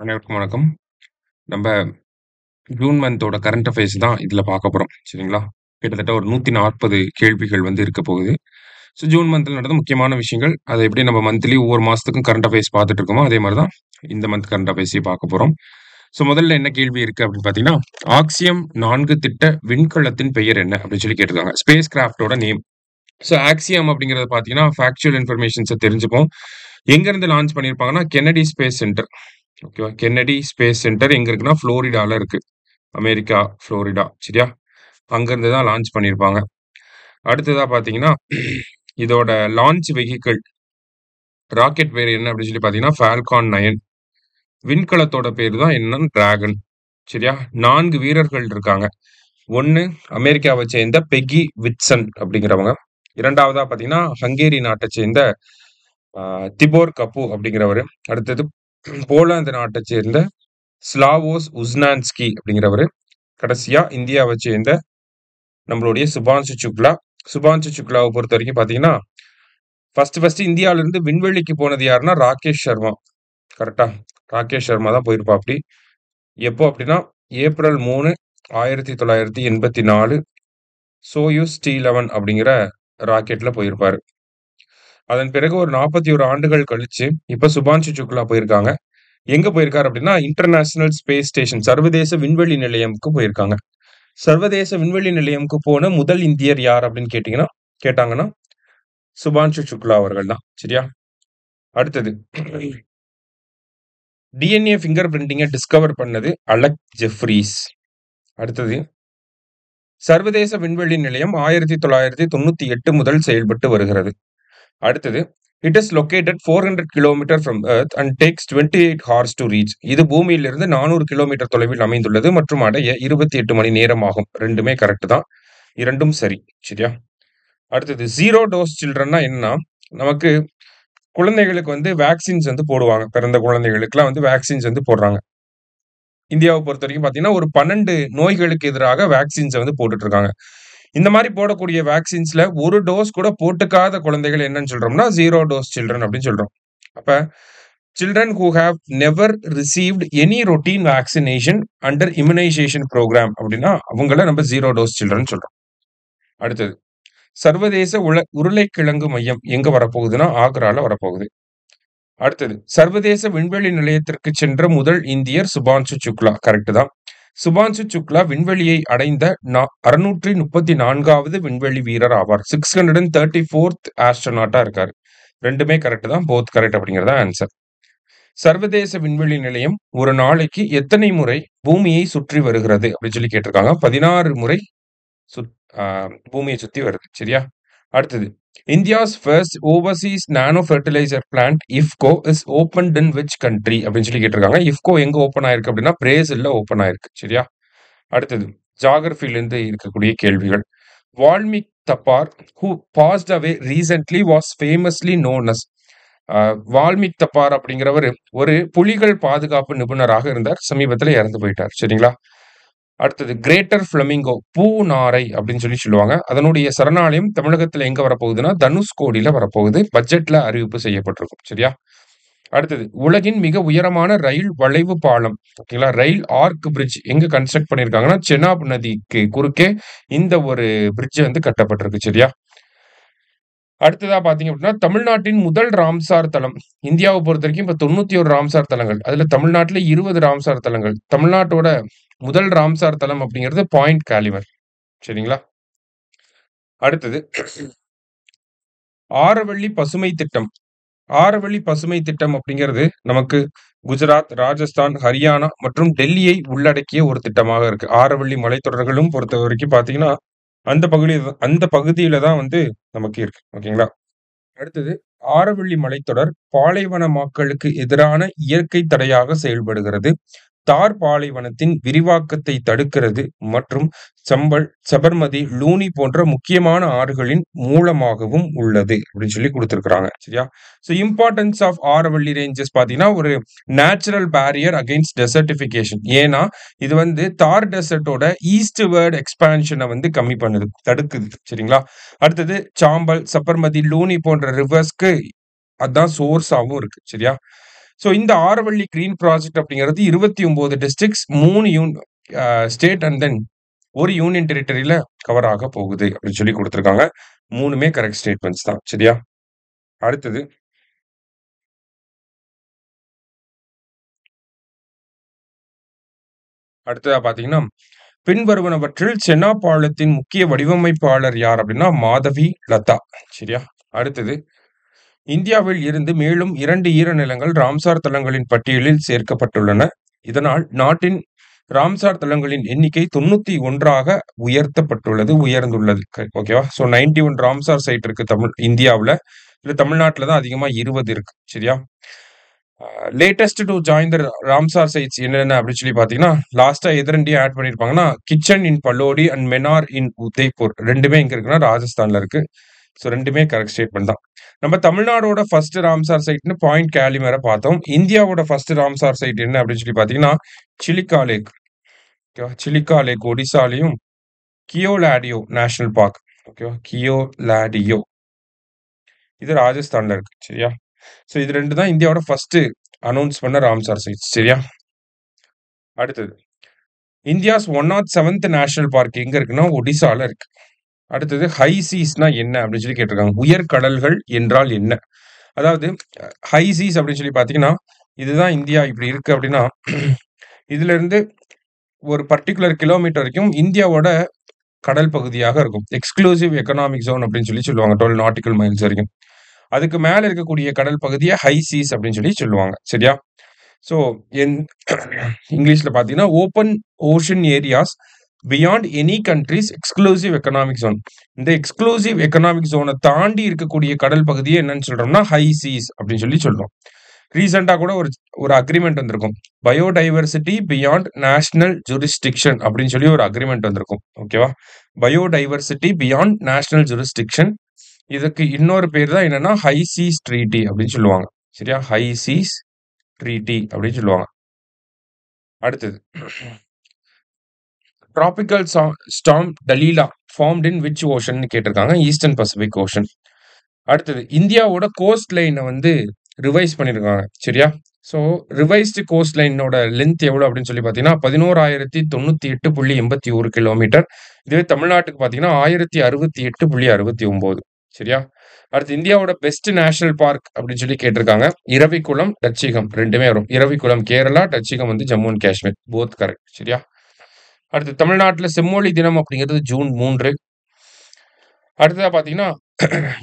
அனைவருக்கும் வணக்கம். நம்ப ஜூன் மந்தோட கரண்ட் அஃபேர்ஸ் தான் இதுல பார்க்க போறோம். சரிங்களா? கிட்டத்தட்ட ஒரு 140 கேள்விகள் வந்து இருக்க போகுது. ஸோ ஜூன் மந்த்ல நடந்த முக்கியமான விஷயங்கள், அத எப்படி நம்ம மந்த்லி ஒவ்வொரு மாசத்துக்கும் கரண்ட் அஃபேர்ஸ் பார்த்துட்டு இருக்கோமோ, அதே மாரி தான் இந்த மந்த் கரண்ட் அஃபேர்ஸையும் பார்க்க போறோம். ஸோ முதல்ல என்ன கேள்வி இருக்கு அப்படின்னு பார்த்தீங்கன்னா, ஆக்சியம் 4 திட்ட விண்கலத்தின் பெயர் என்ன? அப்படின்னு சொல்லி கேட்டிருக்காங்க. ஸ்பேஸ் கிராஃப்ட்டோட நேம். ஸோ ஆக்சியம் அப்படிங்கிறது பார்த்தீங்கன்னா, ஃபேக்சுவல் இன்ஃபர்மேஷன்ஸ தெரிஞ்சுப்போம். எங்கருந்து லான்ச் பண்ணியிருப்பாங்கன்னா, கென்னடி ஸ்பேஸ் சென்டர். ஓகேவா? கென்னடி ஸ்பேஸ் சென்டர் எங்க இருக்குன்னா, புளோரிடால இருக்கு. America, Florida. சரியா? அங்கருந்து தான் லான்ச் பண்ணியிருப்பாங்க. அடுத்ததா பார்த்தீங்கன்னா, இதோட லான்ச் வெஹிக்கிள் ராக்கெட் பேரு என்ன அப்படின்னு சொல்லி பார்த்தீங்கன்னா, ஃபால்கான் 9. விண்கலத்தோட பேரு தான் என்னன்னா டிராகன். சரியா? 4 வீரர்கள் இருக்காங்க. 1 அமெரிக்காவ சேர்ந்த பெக்கி விட்சன் அப்படிங்கிறவங்க. 2வதா பார்த்தீங்கன்னா, ஹங்கேரி நாட்ட சேர்ந்த அ திபோர் கப்பு அப்படிங்கிறவரு. அடுத்தது போலாந்து நாட்ட சேர்ந்த ஸ்லாவோஸ் உஸ்னான்ஸ்கி அப்படிங்கிறவரு. கடைசியா இந்தியாவ சேர்ந்த நம்மளுடைய சுபான்ஷு சுக்லா. சுபான்ஷு சுக்லாவ பொறுத்தவரைக்கும் பார்த்தீங்கன்னா, ஃபர்ஸ்ட் இந்தியாவிலிருந்து விண்வெளிக்கு போனது யாருன்னா, ராகேஷ் சர்மா. கரெக்ட்டா? ராகேஷ் சர்மா தான் போயிருப்பாப்படி. எப்போ அப்படின்னா, ஏப்ரல் 3, 1984 சோயூஸ் T11 அப்படிங்கிற ராக்கெட்ல போயிருப்பாரு. அதன் பிறகு ஒரு 41 ஆண்டுகள் கழிச்சு, இப்ப சுபான்ஷு சுக்லா போயிருக்காங்க. எங்க போயிருக்காரு அப்படின்னா, இன்டர்நேஷனல் ஸ்பேஸ் ஸ்டேஷன் சர்வதேச விண்வெளி நிலையம்க்கு போயிருக்காங்க. சர்வதேச விண்வெளி நிலையம்க்கு போன முதல் இந்தியர் யார் அப்படின்னு கேட்டாங்கன்னா, சுபான்ஷு சுக்லா அவர்கள் தான். சரியா? அடுத்தது டிஎன்ஏ ஃபிங்கர் பிரிண்டிங்க டிஸ்கவர் பண்ணது அலெக் ஜெஃப்ரீஸ். அடுத்தது சர்வதேச விண்வெளி நிலையம் 1998 முதல் செயல்பட்டு வருகிறது. அடுத்தது it is located 400 kilometre from Earth and takes 28 hours to reach. இது பூமியிலிருந்து 400 கிலோமீட்டர் தொலைவில் அமைந்துள்ளது மற்றும் அடைய 28 மணி நேரம் ஆகும். 2மே கரெக்ட் தான். 2ம் சரி. சரியா? அடுத்தது ஜீரோ டோஸ் சில்ட்ரன்னா என்னன்னா, நமக்கு குழந்தைகளுக்கு வந்து வேக்சின்ஸ் வந்து போடுவாங்க. பிறந்த குழந்தைகளுக்குலாம் வந்து வேக்சின்ஸ் வந்து போடுறாங்க. இந்தியாவ பொறுத்தவரைக்கும் பார்த்தீங்கன்னா, ஒரு 12 நோய்களுக்கு எதிராக வேக்சின்ஸ வந்து போட்டுட்டு இருக்காங்க. இந்த மாரி போடக்கூடிய வேக்சின்ஸ்ல ஒரு டோஸ் கூட போட்டுக்காத குழந்தைகள் என்னன்னு சொல்றோம்னா, ஜீரோ டோஸ் சில்ட்ரன் அப்படின்னு சொல்றோம். அப்ப children who have never received any routine vaccination under immunisation program அப்படின்னா, அவங்கள நம்ம ஜீரோ டோஸ் சில்ட்ரன் சொல்றோம். அடுத்தது சர்வதேச உருளைக்கிழங்கு மையம் எங்க வரப்போகுதுன்னா, ஆக்ரால வரப்போகுது. அடுத்தது சர்வதேச விண்வெளி நிலையத்திற்கு சென்ற முதல் இந்தியர் சுபான்ஷு சுக்லா. கரெக்ட் தான். சுபான்ஷு சுக்லா விண்வெளியை அடைந்த 634வது விண்வெளி வீரர் ஆவார். 634th ஆஸ்ட்ரோநாட்டா இருக்காரு. 2மே கரெக்ட் தான். போத் கரெக்ட் அப்படிங்கிறது தான் ஆன்சர். சர்வதேச விண்வெளி நிலையம் ஒரு நாளைக்கு எத்தனை முறை பூமியை சுற்றி வருகிறது அப்படின்னு சொல்லி கேட்டிருக்காங்க. 16 முறை பூமியை சுத்தி வருது. சரியா? அடுத்தது India's first overseas nano fertiliser plant IFFCO is opened in which country அப்படின்னு சொல்லி கேட்டிருக்காங்க. இஃப்கோ எங்க ஓபன் ஆயிருக்கு அப்படின்னா, பிரேசில்ல ஓபன் ஆயிருக்கு. சரியா? அடுத்தது ஜியோகிராஃபில இருந்து இருக்கக்கூடிய கேள்விகள். Valmik Thapar who passed away recently was famously known as. Valmik Thapar அப்படிங்கிறவர் ஒரு புலிகள் பாதுகாப்பு நிபுணராக இருந்தார். சமீபத்தில் இறந்து போயிட்டார். சரிங்களா? அடுத்தது கிரேட்டர் பிளமிங்கோ பூநாரை அப்படின்னு சொல்லி சொல்லுவாங்க. அதனுடைய சரணாலயம் தமிழகத்துல எங்க வரப்போகுதுன்னா, தனுஷ்கோடியில வரப்போகுது. பட்ஜெட்ல அறிவிப்பு செய்யப்பட்டிருக்கும். சரியா? அடுத்தது உலகின் மிக உயரமான ரயில் வளைவு பாலம். ஓகேங்களா? ரயில் ஆர்க் பிரிட்ஜ் எங்க கன்ஸ்ட்ரக்ட் பண்ணியிருக்காங்கன்னா, செனாப் நதிக்கு குறுக்கே இந்த ஒரு பிரிட்ஜ் வந்து கட்டப்பட்டிருக்கு. சரியா? அடுத்ததா பாத்தீங்க அப்படின்னா, தமிழ்நாட்டின் முதல் ராம்சார் தலம். இந்தியாவை பொறுத்த வரைக்கும் இப்ப 91 ராம்சார் தலங்கள். அதுல தமிழ்நாட்டுல 20 ராம்சார் தலங்கள். தமிழ்நாட்டோட முதல் ராம்சார் தலம் அப்படிங்கிறது பாயிண்ட் காலிவர். சரிங்களா? அடுத்தது ஆரவள்ளி பசுமை திட்டம். ஆரவள்ளி பசுமை திட்டம் அப்படிங்கிறது நமக்கு குஜராத், ராஜஸ்தான், ஹரியானா மற்றும் டெல்லியை உள்ளடக்கிய ஒரு திட்டமாக இருக்கு. ஆரவள்ளி மலைத்தொடர்களும் பொறுத்தவரைக்கும் பார்த்தீங்கன்னா, அந்த பகுதியில தான் வந்து நமக்கு இருக்கு. ஓகேங்களா? அடுத்தது ஆரவள்ளி மலைத்தொடர் பாலைவனமாக்கலுக்கு எதிரான இயற்கை தடையாக செயல்படுகிறது. தார் பாலைவனத்தின் விரிவாக்கத்தை தடுக்கிறது மற்றும் சம்பல், சபர்மதி, லூனி போன்ற முக்கியமான ஆறுகளின் மூலமாகவும் உள்ளது அப்படின்னு சொல்லி கொடுத்திருக்கிறாங்க. சரியா? So importance of Aravalli ranges பார்த்தீங்கன்னா, ஒரு நேச்சுரல் பேரியர் அகைன்ஸ்ட் டெசர்டிஃபிகேஷன். ஏன்னா இது வந்து தார் டெசர்ட்டோட ஈஸ்ட்வர்ட் எக்ஸ்பான்ஷனை வந்து கம்மி பண்ணுது, தடுக்குது. சரிங்களா? அடுத்தது சாம்பல், சபர்மதி, லூனி போன்ற ரிவர்ஸ்க்கு அதான் சோர்ஸாவும் இருக்கு. சரியா? ஸோ இந்த ஆரவள்ளி கிரீன் ப்ராஜெக்ட் அப்படிங்கிறது 29 டிஸ்ட்ரிக்ட்ஸ் 3 ஸ்டேட் அண்ட் தென் ஒரு யூனியன் டெரிட்டரியில கவர் ஆக போகுது அப்படின்னு சொல்லி கொடுத்துருக்காங்க. 3மே கரெக்ட் ஸ்டேட்மெண்ட்ஸ் தான். சரியா? அடுத்தது அடுத்ததா பாத்தீங்கன்னா, பின்வருவனவற்றில் சென்னா பாலத்தின் முக்கிய வடிவமைப்பாளர் யார் அப்படின்னா மாதவி லதா. சரியா? அடுத்தது இந்தியாவில் இருந்து மேலும் 2 ஈரநிலங்கள் ராம்சார் தலங்களின் பட்டியலில் சேர்க்கப்பட்டுள்ளன. இதனால் நாட்டின் ராம்சார் தலங்களின் எண்ணிக்கை 91ஆக உயர்ந்துள்ளது. ஓகேவா? ஸோ 91 ராம்சார் சைட் இருக்கு இந்தியாவுல. இல்ல தமிழ்நாட்டுல தான் அதிகமா 20 இருக்கு. சரியா? Latest to join the Ramsar sites என்னென்ன அப்படின்னு சொல்லி பாத்தீங்கன்னா, லாஸ்டா எதிரண்டியா ஆட் பண்ணிருப்பாங்கன்னா Khichan in Phalodi and Menar in Udaipur. 2மே எங்க இருக்குன்னா ராஜஸ்தான்ல இருக்கு. ஸோ 2மே கரெக்ட் ஸ்டேட்மெண்ட் தான். நம்ம தமிழ்நாடோட ஃபர்ஸ்ட் ராம்சார் சைட்னு பாயிண்ட் கேலிமேர பார்த்தோம். இந்தியாவோட ஃபர்ஸ்ட் ராம்சார் சைட் என்ன அப்படின்னு சொல்லி பாத்தீங்கன்னா சிலிகா லேக். ஓகேவா? சிலிகா லேக் ஒடிசாலையும் கியோலாடியோ நேஷனல் பார்க். ஓகேவா? கியோலாடியோ இது ராஜஸ்தான்ல இருக்கு. சரியா? ஸோ இது 2 தான் இந்தியாவோட ஃபர்ஸ்ட் அனௌன்ஸ் பண்ண ராம்சார் சைட்ஸ். சரியா? அடுத்தது இந்தியாஸ் 107th நேஷனல் பார்க் எங்க இருக்குன்னா ஒடிசால இருக்கு. அடுத்தது ஹை சீஸ்னா என்ன அப்படின்னு சொல்லி கேட்டிருக்காங்க. உயர்கடல்கள் என்றால் என்ன? அதாவது ஹை சீஸ் அப்படின்னு சொல்லி பாத்தீங்கன்னா, இதுதான் இந்தியா இப்படி இருக்கு அப்படின்னா, இதுல இருந்து ஒரு பர்டிகுலர் கிலோமீட்டர் வரைக்கும் இந்தியாவோட கடல் பகுதியாக இருக்கும். எக்ஸ்க்ளூசிவ் எக்கனாமிக் ஜோன் அப்படின்னு சொல்லி சொல்லுவாங்க. 12 நாட்டிக்கல் மைல்ஸ் வரைக்கும். அதுக்கு மேல இருக்கக்கூடிய கடல் பகுதியை ஹை சீஸ் அப்படின்னு சொல்லி சொல்லுவாங்க. சரியா? ஸோ இங்கிலீஷ்ல பாத்தீங்கன்னா open ocean areas beyond any country's exclusive economic zone. இந்த எக்ஸ்க்ளூசிவ் எக்கனாமிக் ஜோனை தாண்டி இருக்கக்கூடிய கடல் பகுதியை என்னன்னு சொல்றோம்னா ஹை சீஸ் அப்படின்னு சொல்லி சொல்றோம். ரீசெண்டா கூட ஒரு அக்ரிமெண்ட் வந்திருக்கும். பயோடைவர்சிட்டி பியாண்ட் நேஷனல் ஜூரிஸ்டிக்ஷன் அப்படின்னு சொல்லி ஒரு அக்ரிமெண்ட் வந்திருக்கும். ஓகேவா? Biodiversity beyond national jurisdiction. இதுக்கு இன்னொரு பேர் தான் என்னன்னா ஹை சீஸ் ட்ரீட்டி அப்படின்னு சொல்லுவாங்க. சரியா? ஹை சீஸ் ட்ரீட்டி அப்படின்னு சொல்லுவாங்க. அடுத்தது tropical storm Dalila formed in which ocean கேட்டிருக்காங்க. Eastern Pacific ocean. அடுத்தது இந்தியாவோட கோஸ்ட் லைனை வந்து ரிவைஸ் பண்ணியிருக்காங்க. சரியா? ஸோ ரிவைஸ்டு கோஸ்ட் லைனோட லென்த் எவ்வளோ அப்படின்னு சொல்லி பார்த்தீங்கன்னா 11,098.81 கிலோமீட்டர். இதுவே தமிழ்நாட்டுக்கு பார்த்தீங்கன்னா 1,068.69. சரியா? அடுத்து இந்தியாவோட பெஸ்ட் நேஷனல் பார்க் அப்படின்னு சொல்லி கேட்டிருக்காங்க. இரவிக்குளம், டச்சிகம் 2மே வரும். இரவிக்குளம் கேரளா, டச்சிகம் வந்து Jammu and Kashmir. Both correct. சரியா? அடுத்து தமிழ்நாட்டில் செம்மொழி தினம் அப்படிங்கிறது ஜூன் 3. அடுத்ததா பாத்தீங்கன்னா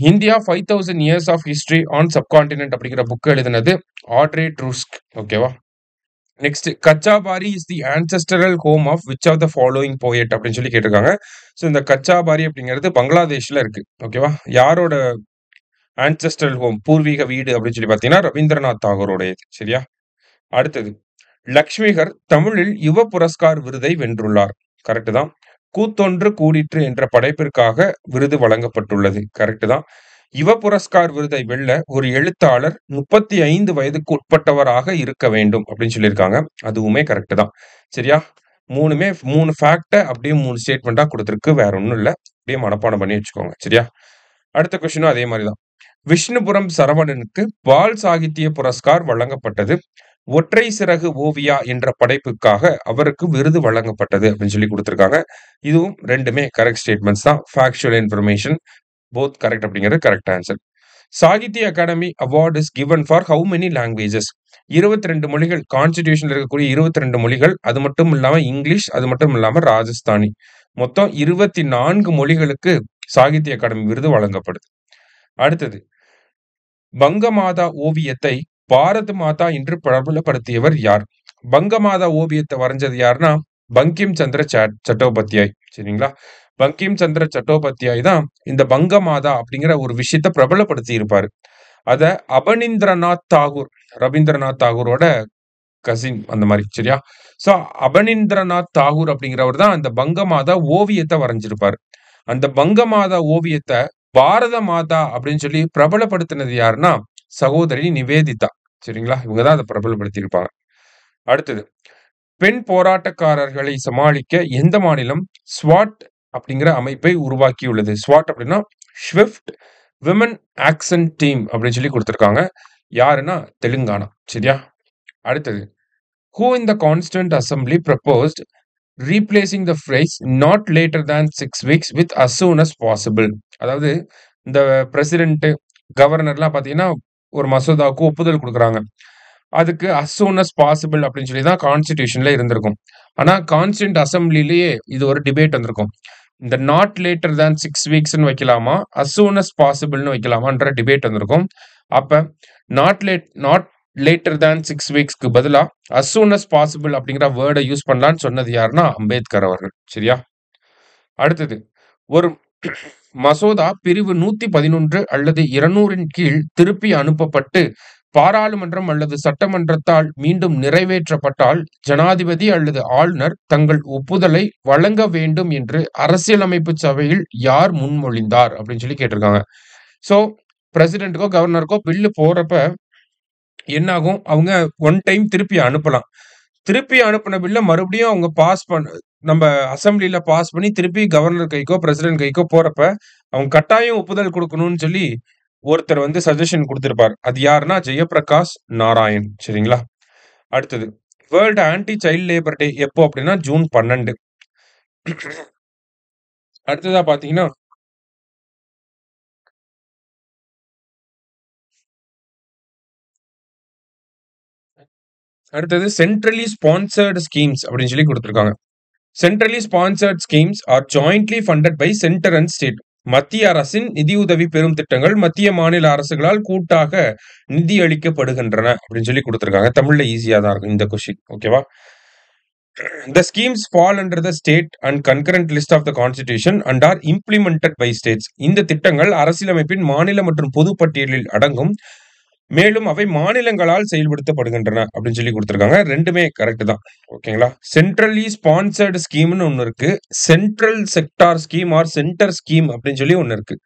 India 5000 years of history on subcontinent அப்படிங்கிற புக் எழுதினது ஆட்ரே ட்ரூஸ்க். ஓகேவா? Next Kachchapari is the ancestral home of which of the following poet அப்படின்னு சொல்லி கேட்டிருக்காங்க. ஸோ இந்த கச்சாபாரி அப்படிங்கிறது பங்களாதேஷ்ல இருக்கு. ஓகேவா? யாரோட ஆன்செஸ்டரல் ஹோம் பூர்வீக வீடு அப்படின்னு சொல்லி பார்த்தீங்கன்னா ரவீந்திரநாத் தாகூரோடையது. சரியா? அடுத்தது லக்ஷ்மிகர் தமிழில் யுவ புரஸ்கார் விருதை வென்றுள்ளார். கரெக்ட் தான். கூத்தொன்று கூடிற்று என்ற படைப்பிற்காக விருது வழங்கப்பட்டுள்ளது. கரெக்ட் தான். யுவ புரஸ்கார் விருதை வெல்ல ஒரு எழுத்தாளர் 35 வயதுக்கு உட்பட்டவராக இருக்க வேண்டும் அப்படின்னு சொல்லியிருக்காங்க. அதுவுமே கரெக்ட் தான். சரியா? 3 ஃபேக்ட அப்படியே 3 ஸ்டேட்மெண்டா கொடுத்துருக்கு. வேற ஒன்றும் இல்லை. அப்படியே மனப்பாடம் பண்ணி வச்சுக்கோங்க. சரியா? அடுத்த கொஸ்டினும் அதே மாதிரி தான். விஷ்ணுபுரம் சரவணனுக்கு பால் சாகித்ய புரஸ்கார் வழங்கப்பட்டது. ஒற்றை சிறகு ஓவியா என்ற படைப்புக்காக அவருக்கு விருது வழங்கப்பட்டது அப்படின்னு சொல்லி கொடுத்திருக்காங்க. இதுவும் 2மே கரெக்ட் ஸ்டேட்மெண்ட்ஸ் தான். ஃபேக்சுவல் இன்ஃபர்மேஷன் போத் கரெக்ட் அப்படிங்கிறது correct answer. Sahitya Akademi award is given for how many languages? 22 மொழிகள். கான்ஸ்டிடியூஷன்ல இருக்கக்கூடிய 22 மொழிகள். அது மட்டும் இல்லாம இங்கிலீஷ், அது மட்டும் இல்லாம ராஜஸ்தானி. மொத்தம் 24 மொழிகளுக்கு சாகித்ய அகாடமி விருது வழங்கப்படுது. அடுத்தது பங்கமாதா ஓவியத்தை பாரத் மாதா என்று பிரபலப்படுத்தியவர் யார்? பங்கமாதா ஓவியத்தை வரைஞ்சது யாருன்னா பங்கிம் சந்திர சட்டோபாத்யாய். சரிங்களா? பங்கிம் சந்திர சட்டோபாத்யாய் தான் இந்த பங்கமாதா அப்படிங்கிற ஒரு விஷயத்த பிரபலப்படுத்தி இருப்பாரு. அத அபனிந்திரநாத் தாகூர், ரவீந்திரநாத் தாகூரோட கசின் அந்த மாதிரி. சரியா? சோ அபனிந்திரநாத் தாகூர் அப்படிங்கிறவர் தான் அந்த பங்கமாதா ஓவியத்தை வரைஞ்சிருப்பாரு. அந்த பங்கமாதா ஓவியத்தை பாரத மாதா அப்படின்னு சொல்லி பிரபலப்படுத்தினது யாருன்னா சகோதரி நிவேதிதா. சரிங்களா? இவங்கதான் அதை பிரபலப்படுத்தி இருப்பாங்க. அடுத்தது பெண் போராட்டக்காரர்களை சமாளிக்க எந்த மாநிலம் ஸ்வாட் அப்படிங்கிற அமைப்பை உருவாக்கியுள்ளது? ஸ்வாட் அப்படின்னா ஸ்விஃப்ட் விமன் ஆக்ஷன் டீம் அப்படின்னு சொல்லி கொடுத்திருக்காங்க. யாருன்னா தெலுங்கானா. சரியா? அடுத்தது. Who in the Constituent Assembly proposed replacing the phrase "not later than 6 weeks" with "as soon as possible"? அதாவது இந்த பிரசிடென்ட், கவர்னர்லாம் பார்த்தீங்கன்னா, ஒரு மசோதாவுக்கு ஒப்புதல் குடுக்குறாங்க. அதுக்கு "as soon as possible" அப்படின்னு சொல்லி தான் கான்ஸ்டிடியூஷன்ல இருந்திருக்கும். ஆனா கான்ஸ்டிடியூயன்ட் அசெம்பிளிலேயே இது ஒரு டிபேட் வந்திருக்கும். இந்த "நாட் லேட்டர் தேன் 6 வீக்ஸ்ன்னு" வைக்கலாமா? "as soon as possible"ன்னு வைக்கலாமான்ற டிபேட் வந்திருக்கும். அப்ப நாட் லேட்டர் தேன் 6 வீக்ஸ்க்கு பதிலா "as soon as possible" அப்படிங்கிற வேர்ட யூஸ் பண்ணலான்னு சொன்னது யாருன்னா அம்பேத்கர் அவர்கள். சரியா? அடுத்தது. ஒரு மசோதா பிரிவு 111 அல்லது 200ன் கீழ் திருப்பி அனுப்பப்பட்டு பாராளுமன்றம் அல்லது சட்டமன்றத்தால் மீண்டும் நிறைவேற்றப்பட்டால் ஜனாதிபதி அல்லது ஆளுநர் தங்கள் ஒப்புதலை வழங்க வேண்டும் என்று அரசியலமைப்பு சபையில் யார் முன்மொழிந்தார் அப்படின்னு சொல்லி கேட்டிருக்காங்க. சோ பிரசிடென்ட்டுக்கோ கவர்னருக்கோ பில்லு போறப்ப என்ன ஆகும்? அவங்க ஒன் டைம் திருப்பி அனுப்பலாம். திருப்பி அனுப்புன பில்ல மறுபடியும் அவங்க நம்ம அசெம்பிளில பாஸ் பண்ணி திருப்பி கவர்னர் கைக்கோ, பிரசிடென்ட் கைக்கோ போறப்ப, அவங்க கட்டாயம் ஒப்புதல் குடுக்கணும்னு சொல்லி ஒருத்தர் வந்து சஜஷன் குடுத்திருப்பார். அது யாருன்னா ஜெயப்பிரகாஷ் நாராயண். சரிங்களா? அடுத்தது. வேர்ல்ட் ஆன்டி சைல்ட் லேபர் டே எப்போ அப்படின்னா ஜூன் 12. அடுத்ததா பார்த்தீங்கன்னா அடுத்தது சென்ட்ரலி ஸ்பான்சர்ட் ஸ்கீம்ஸ் அப்படின்னு சொல்லி குடுத்திருக்காங்க. Centrally sponsored schemes are jointly funded by centre and state. மத்திய அரசின் நிதியுதவி பெறும் திட்டங்கள் மத்திய மாநில அரசுகளால் கூட்டாக நிதி அளிக்கப்படுகின்றன அப்படின்னு சொல்லி கொடுத்திருக்காங்க. தமிழ்ல ஈஸியா தான் இருக்கும் இந்த கொஸ்டின். ஓகேவா? The schemes fall under the state and concurrent list of the constitution and are implemented by states. இந்த திட்டங்கள் அரசியலமைப்பின் மாநில மற்றும் பொது பட்டியலில் அடங்கும். மேலும் அவை மாநிலங்களால் செயல்படுத்தப்படுகின்றன அப்படின்னு சொல்லி கொடுத்திருக்காங்க. ரெண்டுமே கரெக்ட் தான். ஓகேங்களா? சென்ட்ரலி ஸ்பான்சர்டு ஸ்கீம்னு ஒன்னு இருக்கு. Central sector scheme or centre scheme அப்படின்னு சொல்லி ஒன்னு இருக்கு.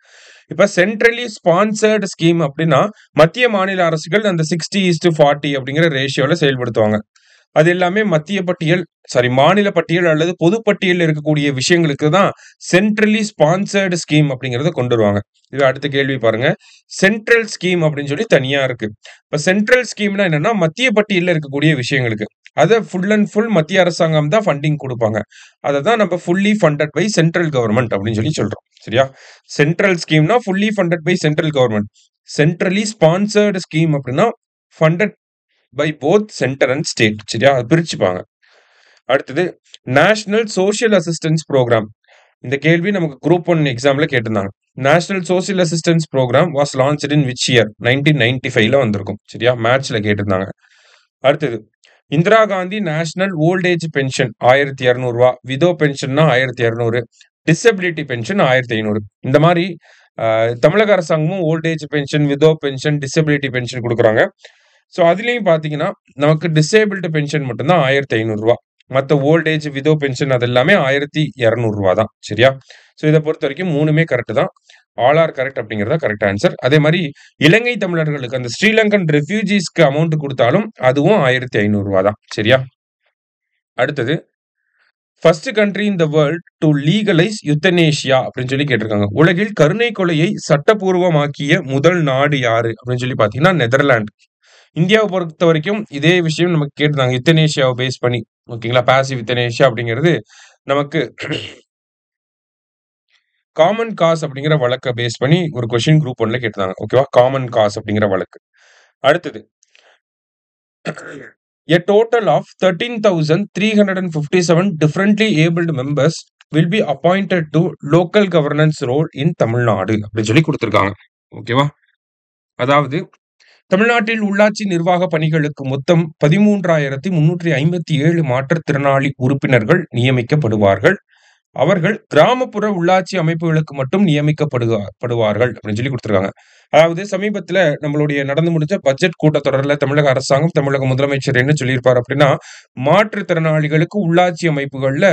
இப்ப சென்ட்ரலி ஸ்பான்சர்டு ஸ்கீம் அப்படின்னா மத்திய மாநில அரசுகள் அந்த 60:40 அப்படிங்கிற ரேஷியோல செயல்படுத்துவாங்க. அது எல்லாமே மாநில பட்டியல் அல்லது பொது பட்டியலில் இருக்கக்கூடிய விஷயங்களுக்கு தான் சென்ட்ரலி ஸ்பான்சர்டு ஸ்கீம் அப்படிங்கறத கொண்டு வருவாங்க. இது அடுத்த கேள்வி பாருங்க. சென்ட்ரல் ஸ்கீம் அப்படின்னு சொல்லி தனியா இருக்கு. இப்ப சென்ட்ரல் ஸ்கீம்னா என்னன்னா மத்திய பட்டியலில் இருக்கக்கூடிய விஷயங்களுக்கு அதை ஃபுல் அண்ட் ஃபுல் மத்திய அரசாங்கம் தான் ஃபண்டிங் கொடுப்பாங்க. அதை தான் நம்ம fully funded by central government அப்படின்னு சொல்லி சொல்றோம். சரியா? சென்ட்ரல் ஸ்கீம்னா fully funded by central government. Centrally sponsored scheme அப்படின்னா funded by both center and state. சரியா? பிரிச்சுப்பாங்க. அடுத்தது நேஷனல் சோசியல் அசிஸ்டன்ஸ் ப்ரோக்ராம். இந்த கேள்வி நமக்கு குரூப் 1 எக்ஸாம்ல கேட்டிருந்தாங்க. National social assistance program was launched in which year? 1995ல வந்திருக்கும். சரியா? மேட்ச்ல கேட்டிருந்தாங்க. அடுத்தது Indira Gandhi national old age pension 1200 ரூபா, விதோ பென்ஷன்னா 1200, டிசபிலிட்டி பென்ஷன் 1500. இந்த மாதிரி தமிழக அரசாங்கமும் old age pension, widow pension, disability pension கொடுக்குறாங்க. ஸோ அதுலேயும் பார்த்தீங்கன்னா நமக்கு டிசேபிள்டு பென்ஷன் மட்டும்தான் 1500 ரூபா. மற்ற ஓல்ட் ஏஜ், விதோ பென்ஷன் அது எல்லாமே 1200 ரூபா தான். சரியா? ஸோ இதை பொறுத்த வரைக்கும் 3மே கரெக்ட் தான். ஆல் ஆர் கரெக்ட் அப்படிங்கிறதா கரெக்ட் ஆன்சர். அதே மாதிரி இலங்கை தமிழர்களுக்கு அந்த ஸ்ரீலங்கன் ரெஃப்யூஜிஸ்க்கு அமௌண்ட் கொடுத்தாலும் அதுவும் 1500 ரூபா தான். சரியா? அடுத்தது first country in the world to legalize euthanasia அப்படின்னு சொல்லி கேட்டிருக்காங்க. உலகில் கருணை கொலையை சட்டபூர்வமாக்கிய முதல் நாடு யாரு அப்படின்னு சொல்லி பார்த்தீங்கன்னா நெதர்லாந்து. இந்தியாவை பொறுத்த வரைக்கும் இதே விஷயம் நமக்கு கேட்டிருந்தாங்க. யுத்தனேஷியாவை பேஸ் பண்ணி. ஓகேங்களா? பாசிவ் யுத்தனேஷியா அப்படிங்கிறது நமக்கு காமன் காஸ் அப்படிங்கிற வழக்கை பேஸ் பண்ணி ஒரு கொஸ்டின் குரூப் 1ல கேட்டிருந்தாங்க. ஓகேவா? காமன் காஸ் அப்படிங்கிற வழக்கு. அடுத்தது a total of 13,357 differently abled members will be appointed to local governance role in Tamil Nadu அப்படின்னு சொல்லி கொடுத்திருக்காங்க. ஓகேவா? அதாவது தமிழ்நாட்டில் உள்ளாட்சி நிர்வாக பணிகளுக்கு மொத்தம் 13,357 மாற்றுத்திறனாளி உறுப்பினர்கள் நியமிக்கப்படுவார்கள். அவர்கள் கிராமப்புற உள்ளாட்சி அமைப்புகளுக்கு மட்டும் நியமிக்கப்படுவார்கள் அப்படின்னு சொல்லி கொடுத்திருக்காங்க. அதாவது சமீபத்துல நம்மளுடைய நடந்து முடிஞ்ச பட்ஜெட் கூட்டத்தொடர்ல தமிழக அரசாங்கம், தமிழக முதலமைச்சர் என்ன சொல்லியிருப்பார் அப்படின்னா, மாற்றுத்திறனாளிகளுக்கு உள்ளாட்சி அமைப்புகள்ல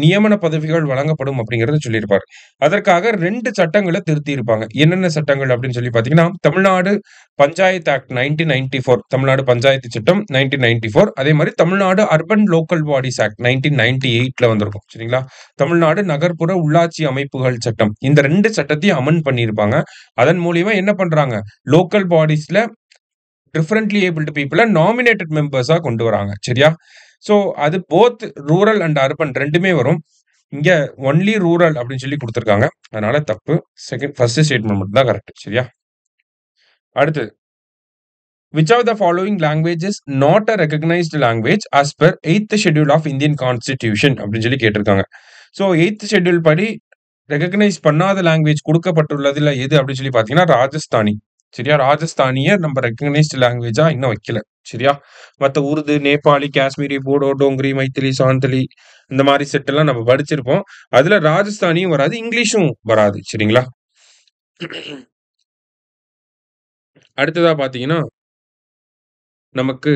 நியமன பதவிகள் வழங்கப்படும் அப்படிங்கறத சொல்லியிருப்பார். அதற்காக 2 சட்டங்களை திருத்தி இருப்பாங்க. என்னென்ன சட்டங்கள் அப்படின்னு சொல்லி பாத்தீங்கன்னா, தமிழ்நாடு பஞ்சாயத்து ஆக்ட் 1994, தமிழ்நாடு பஞ்சாயத்து சட்டம் 1994, அதே மாதிரி Tamil Nadu urban local bodies act 1998ல வந்திருக்கும். சரிங்களா? தமிழ்நாடு நகர்ப்புற உள்ளாட்சி அமைப்புகள் சட்டம். இந்த 2 சட்டத்தையும் அமெண்ட் பண்ணியிருப்பாங்க. அதன் மூலியமா என்ன பண்றாங்க? லோக்கல் பாடிஸ்ல டிஃபரண்ட்லி ஏபிள்டு பீப்புள நாமினேட்டட் மெம்பர்ஸா கொண்டு வராங்க. சரியா? ஸோ அது போத் ரூரல் அண்ட் அர்பன் 2மே வரும். இங்க ஒன்லி ரூரல் அப்படின்னு சொல்லி குடுத்துருக்காங்க. அதனால தப்பு. ஃபர்ஸ்ட் ஸ்டேட்மெண்ட் மட்டும் தான் கரெக்ட். சரியா? அடுத்தது. Which of the following language is not a recognized language as per 8th schedule of Indian Constitution அப்படின்னு சொல்லி கேட்டிருக்காங்க. ஸோ 8th ஷெட்யூல் படி ரெகக்னைஸ் பண்ணாத லாங்குவேஜ் கொடுக்கப்பட்டுள்ளதுல எது அப்படின்னு சொல்லி பார்த்தீங்கன்னா ராஜஸ்தானி. சரியா? ராஜஸ்தானிய நம்ம ரெகக்னைஸ்டு லாங்குவேஜா இன்னும் வைக்கல. சரியா? மத்த உருது, நேபாளி, காஷ்மீரி, போடோ, டோங்கிரி, மைத்திலி, சாந்தலி இந்த மாதிரி செட் எல்லாம் நம்ம படிச்சிருப்போம். அதுல ராஜஸ்தானியும் வராது, இங்கிலீஷும் வராது. சரிங்களா? அடுத்ததா பாத்தீங்கன்னா நமக்கு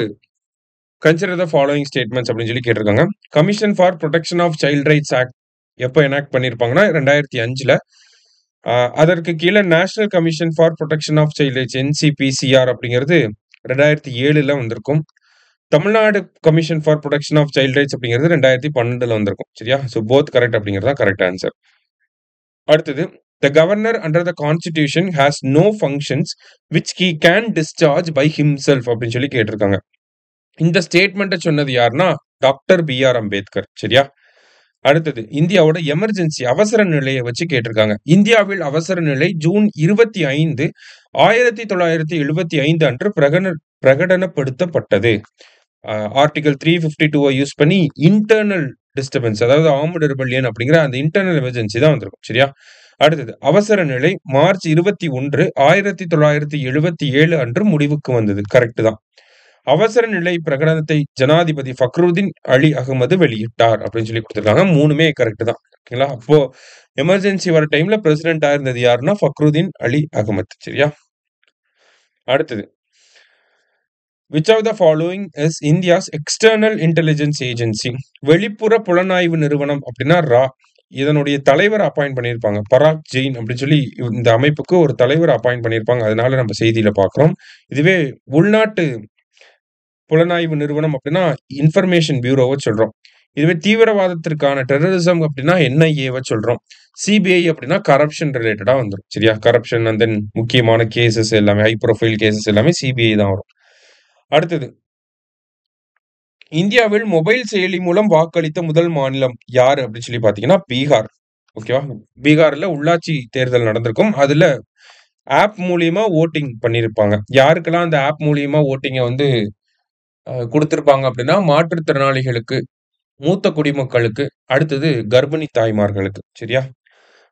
கன்சிடர் த ஃபாலோயிங் ஸ்டேட்மெண்ட்ஸ் அப்படின்னு சொல்லி கேட்டிருக்காங்க. Commission for protection of child rights act எப்போ எனாக்ட் பண்ணியிருப்பாங்கன்னா 2005ல. அதற்கு கீழே national commission for protection of child rights NCPCR அப்படிங்கிறது 2007ல வந்திருக்கும். Tamil Nadu commission for protection of child rights அப்படிங்கிறது 2012ல வந்திருக்கும். சரியா? ஸோ போத் கரெக்ட் அப்படிங்கிறது தான் கரெக்ட் ஆன்சர். அடுத்தது, the governor under the constitution has no functions which he can discharge by himself அப்படின்னு சொல்லி கேட்டிருக்காங்க. இந்த ஸ்டேட்மெண்ட்டை சொன்னது யாருன்னா டாக்டர் BR அம்பேத்கர். சரியா? அடுத்தது, இந்தியாவோட எமர்ஜென்சி அவசர நிலையை வச்சு கேட்டிருக்காங்க. இந்தியாவில் அவசர நிலை ஜூன் 25, 1975 அன்று பிரகடனப்படுத்தப்பட்டது. ஆர்டிகல் 352 யூஸ் பண்ணி இன்டர்னல் டிஸ்டர்பன்ஸ், அதாவது ஆர்ம்டு ரெபல்லியன் அப்படிங்கிற அந்த இன்டர்னல் எமர்ஜென்சி தான் வந்திருக்கும். சரியா? அடுத்தது, அவசர நிலை மார்ச் 21, 1977 அன்று முடிவுக்கு வந்தது. கரெக்ட் தான். அவசர நிலை பிரகடனத்தை ஜனாதிபதி ஃபக்ருதீன் அலி அகமது வெளியிட்டார் அப்படின்னு சொல்லி கொடுத்திருக்காங்க. 3மே கரெக்ட் தான். ஓகேங்களா? அப்போ எமர்ஜென்சி வர டைம்ல பிரசிடென்டா இருந்தது யாருன்னா ஃபக்ருதீன் அலி அகமது. சரியா? அடுத்தது, which of the following is India's external intelligence agency? வெளிப்புற புலனாய்வு நிறுவனம் அப்படின்னா ரா. இதனுடைய தலைவர் அப்பாயிண்ட் பண்ணியிருப்பாங்க பராக் ஜெயின் அப்படின்னு சொல்லி. இந்த அமைப்புக்கு ஒரு தலைவர் அப்பாயிண்ட் பண்ணியிருப்பாங்க. அதனால நம்ம செய்தியில பார்க்கிறோம். இதுவே உள்நாட்டு புலனாய்வு நிறுவனம் அப்படின்னா இன்ஃபர்மேஷன் பியூரோவை சொல்றோம். இதுவே தீவிரவாதத்திற்கான டெரரிசம் அப்படின்னா NIA சொல்றோம். CBI அப்படின்னா கரப்ஷன் ரிலேட்டடா வந்துடும். சரியா? கரப்ஷன் அண்ட் தென் முக்கியமான கேசஸ் எல்லாமே, ஹை ப்ரொஃபைல் கேசஸ் எல்லாமே CBI தான் வரும். அடுத்தது, இந்தியாவில் மொபைல் செயலி மூலம் வாக்களித்த முதல் மாநிலம் யாரு அப்படின்னு சொல்லி பாத்தீங்கன்னா பீகார். ஓகேவா? பீகார்ல உள்ளாட்சி தேர்தல் நடந்திருக்கும். அதுல ஆப் மூலியமா ஓட்டிங் பண்ணிருப்பாங்க. யாருக்கெல்லாம் அந்த ஆப் மூலியமா ஓட்டிங்க வந்து கொடுத்திருப்பாங்க அப்படின்னா மாற்றுத்திறனாளிகளுக்கு, மூத்த குடிமக்களுக்கு, அடுத்தது கர்ப்பிணி தாய்மார்களுக்கு. சரியா?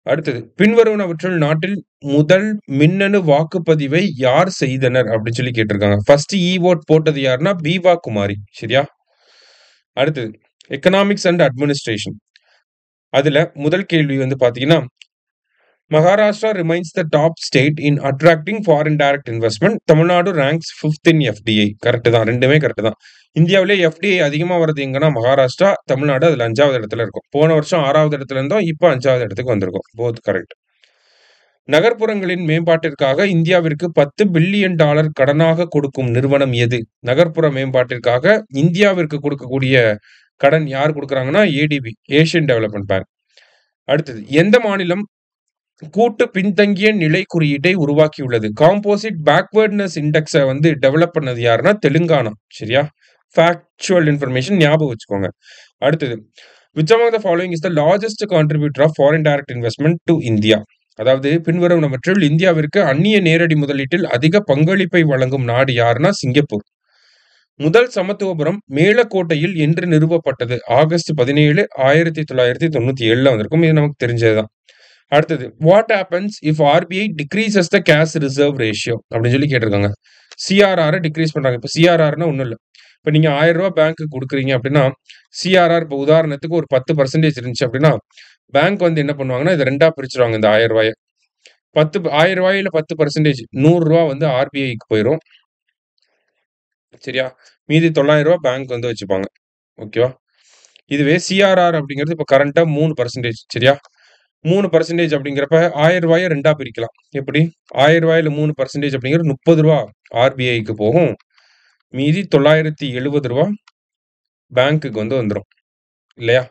அடுத்தது, பின்வருவனவற்றுள் நாட்டில் முதல் மின்னணு வாக்குப்பதிவை யார் செய்தனர் அப்படின்னு சொல்லி கேட்டிருக்காங்க. ஃபர்ஸ்ட் ஓட் போட்டது யாருன்னா பீவா குமாரி. சரியா? அடுத்தது, எக்கனாமிக்ஸ் அண்ட் அட்மினிஸ்ட்ரேஷன். அதுல முதல் கேள்வி வந்து பாத்தீங்கன்னா Maharashtra remains the top state in attracting foreign direct investment. Tamil Nadu ranks 5th in FDI. Correct தான். 2மே கரெக்ட் தான். இந்தியாவிலே FDI அதிகமா வருது எங்கன்னா மகாராஷ்டிரா, தமிழ்நாடு அதுல 5வது இடத்துல இருக்கும். போன வருஷம் 6வது இடத்துல இருந்தோம், இப்போ 5வது இடத்துக்கு வந்திருக்கும். Both correct. நகர்ப்புறங்களின் மேம்பாட்டிற்காக இந்தியாவிற்கு $10 பில்லியன் கடனாக கொடுக்கும் நிறுவனம் எது? நகர்ப்புற மேம்பாட்டிற்காக இந்தியாவிற்கு கொடுக்கக்கூடிய கடன் யார் கொடுக்குறாங்கன்னா ADB, ஏசியன் டெவலப்மெண்ட் பேங்க். அடுத்தது, எந்த மாநிலம் கூட்டு பின்தங்கிய நிலை குறியீட்டை உருவாக்கியுள்ளது? காம்போசிட் பேக்வர்ட்னஸ் இண்டெக்ஸை வந்து டெவலப் பண்ணது யாருன்னா தெலுங்கானா. சரியா? ஃபேக்சுவல் இன்ஃபர்மேஷன் ஞாபகம் வச்சுக்கோங்க. அடுத்தது, which among the following is the largest contributor of foreign direct investment to India? அதாவது பின்வருவனவற்றில் இந்தியாவிற்கு அந்நிய நேரடி முதலீட்டில் அதிக பங்களிப்பை வழங்கும் நாடு யாருன்னா சிங்கப்பூர். முதல் சமத்துவபுரம் மேலக்கோட்டையில் என்று நிறுவப்பட்டது? ஆகஸ்ட் 17, 1997ல வந்திருக்கும். இது நமக்கு தெரிஞ்சதுதான். அடுத்தது, what happens if RBI decreases the cash reserve ratio அப்படின்னு சொல்லி கேட்டிருக்காங்க. CRR டிக்ரீஸ் பண்றாங்க. இப்போ CRRனா ஒன்றும் இல்லை. இப்போ நீங்க 1000 ரூபாய் பேங்க்கு கொடுக்குறீங்க அப்படின்னா CRR இப்போ உதாரணத்துக்கு ஒரு 10% இருந்துச்சு அப்படின்னா பேங்க் வந்து என்ன பண்ணுவாங்கன்னா இதை 2ஆ பிரிச்சுருவாங்க. இந்த 1000 ரூபாயை 1000 ரூபாயில 10% 100 ரூபா வந்து RBIக்கு போயிடும். சரியா? மீதி 900 ரூபாய் பேங்க் வந்து வச்சுப்பாங்க. ஓகேவா? இதுவே CRR அப்படிங்கிறது இப்போ கரண்டா 3%. சரியா? 3% அப்படிங்கிறப்ப 1000 ரூபாயை 2ஆ பிரிக்கலாம். எப்படி? 1000 ரூபாயில 3% அப்படிங்கிறது 30 ரூபா RBIக்கு போகும். மீதி 970 ரூபா பேங்க்குக்கு வந்து வந்துடும் இல்லையா?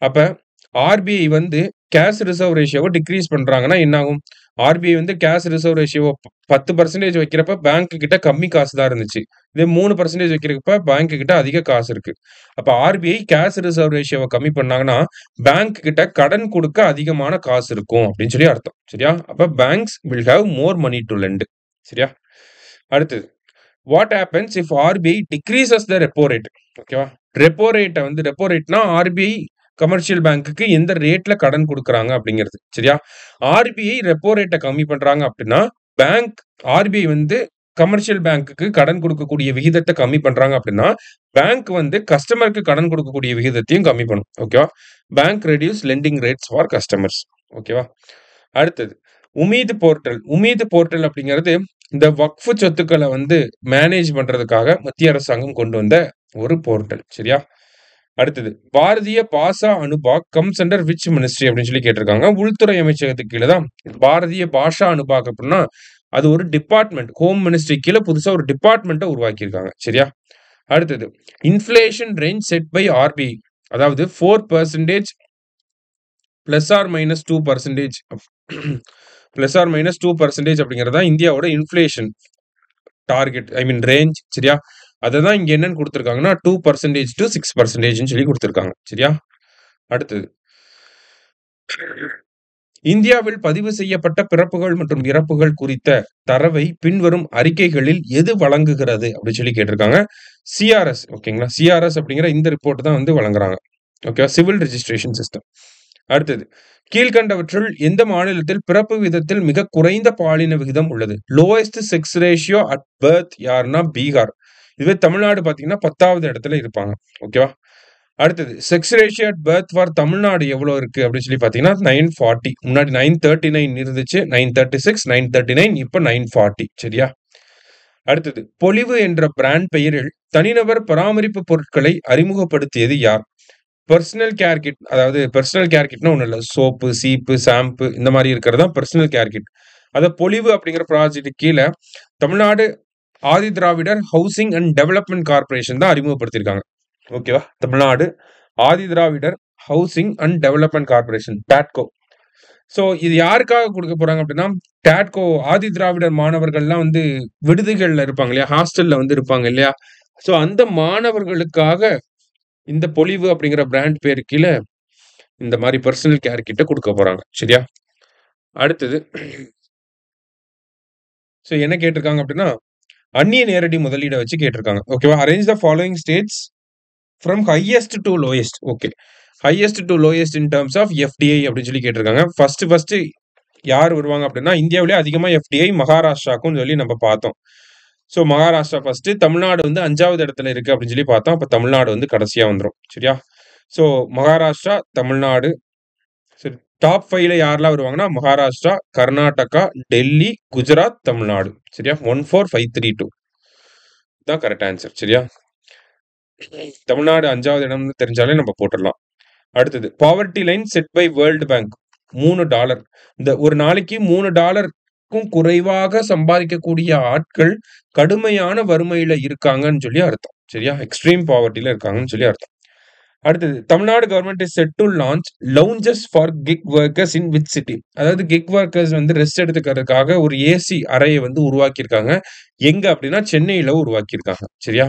அப்ப RBI வந்து கேஷ் ரிசர்வ் ரேஷியோவை டிக்ரீஸ் பண்றாங்கன்னா என்ன ஆகும்? ஆர்பிஐ வந்து கேஷ் ரிசர்வ் ரேஷியோ 10% வைக்கிறப்ப பேங்க் கிட்ட கம்மி காசு தான் இருந்துச்சு. இதே 3% வைக்கிறப்ப பேங்க் கிட்ட அதிக காசு இருக்கு. அப்ப ஆர்பிஐ கேஷ் ரிசர்வ் ரேஷியோவ கம்மி பண்ணாங்கன்னா, பேங்க் கிட்ட கடன் குடுக்க அதிகமான காசு இருக்கும் அப்படின்னு சொல்லி அர்த்தம். சரியா? அப்ப banks will have more money to lend. சரியா? அடுத்தது what happens if RBI decreases the repo rate. ஓகேவா? ரெப்போ ரேட்னா ஆர்பிஐ கமர்ஷியல் பேங்க்குக்கு எந்த ரேட்ல கடன் கொடுக்குறாங்க அப்படிங்கிறது. சரியா? ஆர்பிஐ ரெப்போ ரேட்ட கம்மி பண்றாங்க அப்படின்னா, பேங்க் ஆர்பிஐ வந்து கமர்ஷியல் பேங்க்குக்கு கடன் கொடுக்கக்கூடிய விகிதத்தை கம்மி பண்றாங்க அப்படின்னா, பேங்க் வந்து கஸ்டமருக்கு கடன் கொடுக்கக்கூடிய விகிதத்தையும் கம்மி பண்ணும். ஓகேவா? Bank reduce landing rates for customers. ஓகேவா? அடுத்தது உமீது போர்ட்டல் அப்படிங்கிறது இந்த வக்ஃப் சொத்துக்களை வந்து மேனேஜ் பண்றதுக்காக மத்திய அரசாங்கம் கொண்டு வந்த ஒரு போர்ட்டல். சரியா? அடுத்தது பாரதிய பாஷா அனுபாக் கம்ஸ் அண்டர் விச் மினிஸ்ட்ரி அப்படின்னு சொல்லி கேட்டிருக்காங்க. உள்துறை அமைச்சகத்துக்கு கீழே தான் பாரதிய பாஷா அனுபாக் அப்படின்னா அது ஒரு டிபார்ட்மெண்ட். ஹோம் மினிஸ்ட்ரி கீழே புதுசா ஒரு டிபார்ட்மெண்ட்டை உருவாக்கியிருக்காங்க. சரியா? அடுத்தது inflation range set by RBI, அதாவது 4% plus or minus 2% plus or minus 2% அப்படிங்கிறதா இந்தியாவோட inflation target, I mean range. சரியா? அதை தான் இங்க என்னன்னு கொடுத்துருக்காங்கன்னா 2% to 6% சொல்லி கொடுத்துருக்காங்க. சரியா? அடுத்தது இந்தியாவில் பதிவு செய்யப்பட்ட பிறப்புகள் மற்றும் இறப்புகள் குறித்த தரவை பின்வரும் அறிக்கைகளில் எது வழங்குகிறது அப்படின்னு சொல்லி கேட்டிருக்காங்க. சிஆர்எஸ். ஓகேங்களா? சிஆர்எஸ் அப்படிங்கிற இந்த ரிப்போர்ட் தான் வந்து வழங்குறாங்க. Okay, civil registration system. அடுத்தது கீழ்கண்டவற்றுள் எந்த மாநிலத்தில் பிறப்பு விதத்தில் மிக குறைந்த பாலின விகிதம் உள்ளது? Lowest sex ratio at birth யாருன்னா பீகார். இதுவே தமிழ்நாடு பாத்தீங்கன்னா 10வது இடத்துல இருப்பாங்க. ஓகேவா? அடுத்தது sex ratio at birth for Tamil Nadu எவ்வளவு இருக்கு அப்படின்னு சொல்லி பாத்தீங்கன்னா 940. முன்னாடி 939 இருந்துச்சு, 936, 939, இப்ப 940. சரியா? அடுத்தது பொலிவு என்ற பிராண்ட் பெயரில் தனிநபர் பராமரிப்பு பொருட்களை அறிமுகப்படுத்தியது யார்? Personal care kit. அதாவது பர்சனல் கேர் கிட்னா ஒன்றும் இல்லை, சோப்பு, சீப்பு, ஷாம்பு இந்த மாதிரி இருக்கிறது தான் பர்சனல் கேர் கிட். அதை பொலிவு அப்படிங்கிற ப்ராஜெக்ட் கீழே Tamil Nadu Adi Dravidar housing and development corporation தான் அறிமுகப்படுத்தியிருக்காங்க. ஓகேவா? Tamil Nadu Adi Dravidar housing and development corporation, டாட்கோ. ஸோ இது யாருக்காக கொடுக்க போறாங்க அப்படின்னா, டாட்கோ ஆதி திராவிடர் மாணவர்கள்லாம் வந்து விடுதிகள்ல இருப்பாங்க இல்லையா, ஹாஸ்டல்ல வந்து இருப்பாங்க இல்லையா, ஸோ அந்த மாணவர்களுக்காக இந்த பொலிவு அப்படிங்கிற பிராண்ட் பேரு கீழே இந்த மாதிரி பர்சனல் கேர் கிட்ட கொடுக்க போறாங்க. சரியா? அடுத்தது ஸோ என்ன கேட்டிருக்காங்க அப்படின்னா, அந்நிய நேரடி முதலீடை வச்சு கேட்டிருக்காங்க. ஓகேவா? Arrange the following states from highest to lowest. Okay, highest to lowest in terms of FDI அப்படின்னு சொல்லி கேட்டிருக்காங்க. ஃபர்ஸ்ட் யார் வருவாங்க அப்படின்னா, இந்தியாவிலே அதிகமா எஃப்டிஐ மகாராஷ்டிராக்கும்னு சொல்லி நம்ம பார்த்தோம். ஸோ மகாராஷ்டிரா ஃபர்ஸ்ட், தமிழ்நாடு வந்து 5வது இடத்துல இருக்கு அப்படின்னு சொல்லி பார்த்தோம். அப்ப தமிழ்நாடு வந்து கடைசியா வந்துடும். சரியா? ஸோ மகாராஷ்டிரா, தமிழ்நாடு. சரி, டாப் 5ல யாரெல்லாம் வருவாங்கன்னா மகாராஷ்டிரா, கர்நாடகா, டெல்லி, குஜராத், தமிழ்நாடு. சரியா? 14532 தான் கரெக்ட் ஆன்சர். சரியா? தமிழ்நாடு 5வது இடம்னு தெரிஞ்சாலே நம்ம போட்டுடலாம். அடுத்தது poverty line set by World Bank $3. இந்த ஒரு நாளைக்கு $3க்கும் குறைவாக சம்பாதிக்கக்கூடிய ஆட்கள் கடுமையான வறுமையில இருக்காங்கன்னு சொல்லி அர்த்தம். சரியா? எக்ஸ்ட்ரீம் பாவர்ட்டில இருக்காங்கன்னு சொல்லி அர்த்தம். அடுத்தது Tamil Nadu government is set to launch lounges for gig workers in which city. அதாவது கிக் ஒர்க்கர்ஸ் வந்து ரெஸ்ட் எடுத்துக்கிறதுக்காக ஒரு ஏசி அறையை வந்து உருவாக்கியிருக்காங்க. எங்க அப்படின்னா சென்னையில உருவாக்கியிருக்காங்க. சரியா?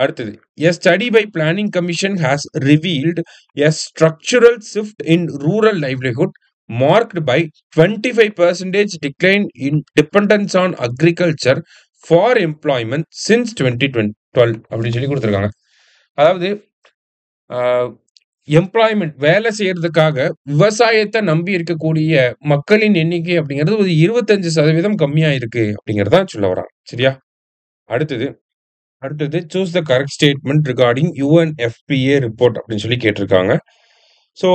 அடுத்தது a study by planning commission has revealed a structural shift in rural livelihood marked by 25% decline in dependence on agriculture for employment since 2012 அப்படின்னு சொல்லி கொடுத்துருக்காங்க. அதாவது எம்ப்ளாய்மெண்ட் வேலை செய்யறதுக்காக விவசாயத்தை நம்பி இருக்கக்கூடிய மக்களின் எண்ணிக்கை அப்படிங்கிறது ஒரு 25% கம்மியா இருக்கு அப்படிங்கறத சொல்ல வராங்க. சரியா? அடுத்தது choose the correct statement regarding UNFPA report அப்படின்னு சொல்லி கேட்டிருக்காங்க. ஸோ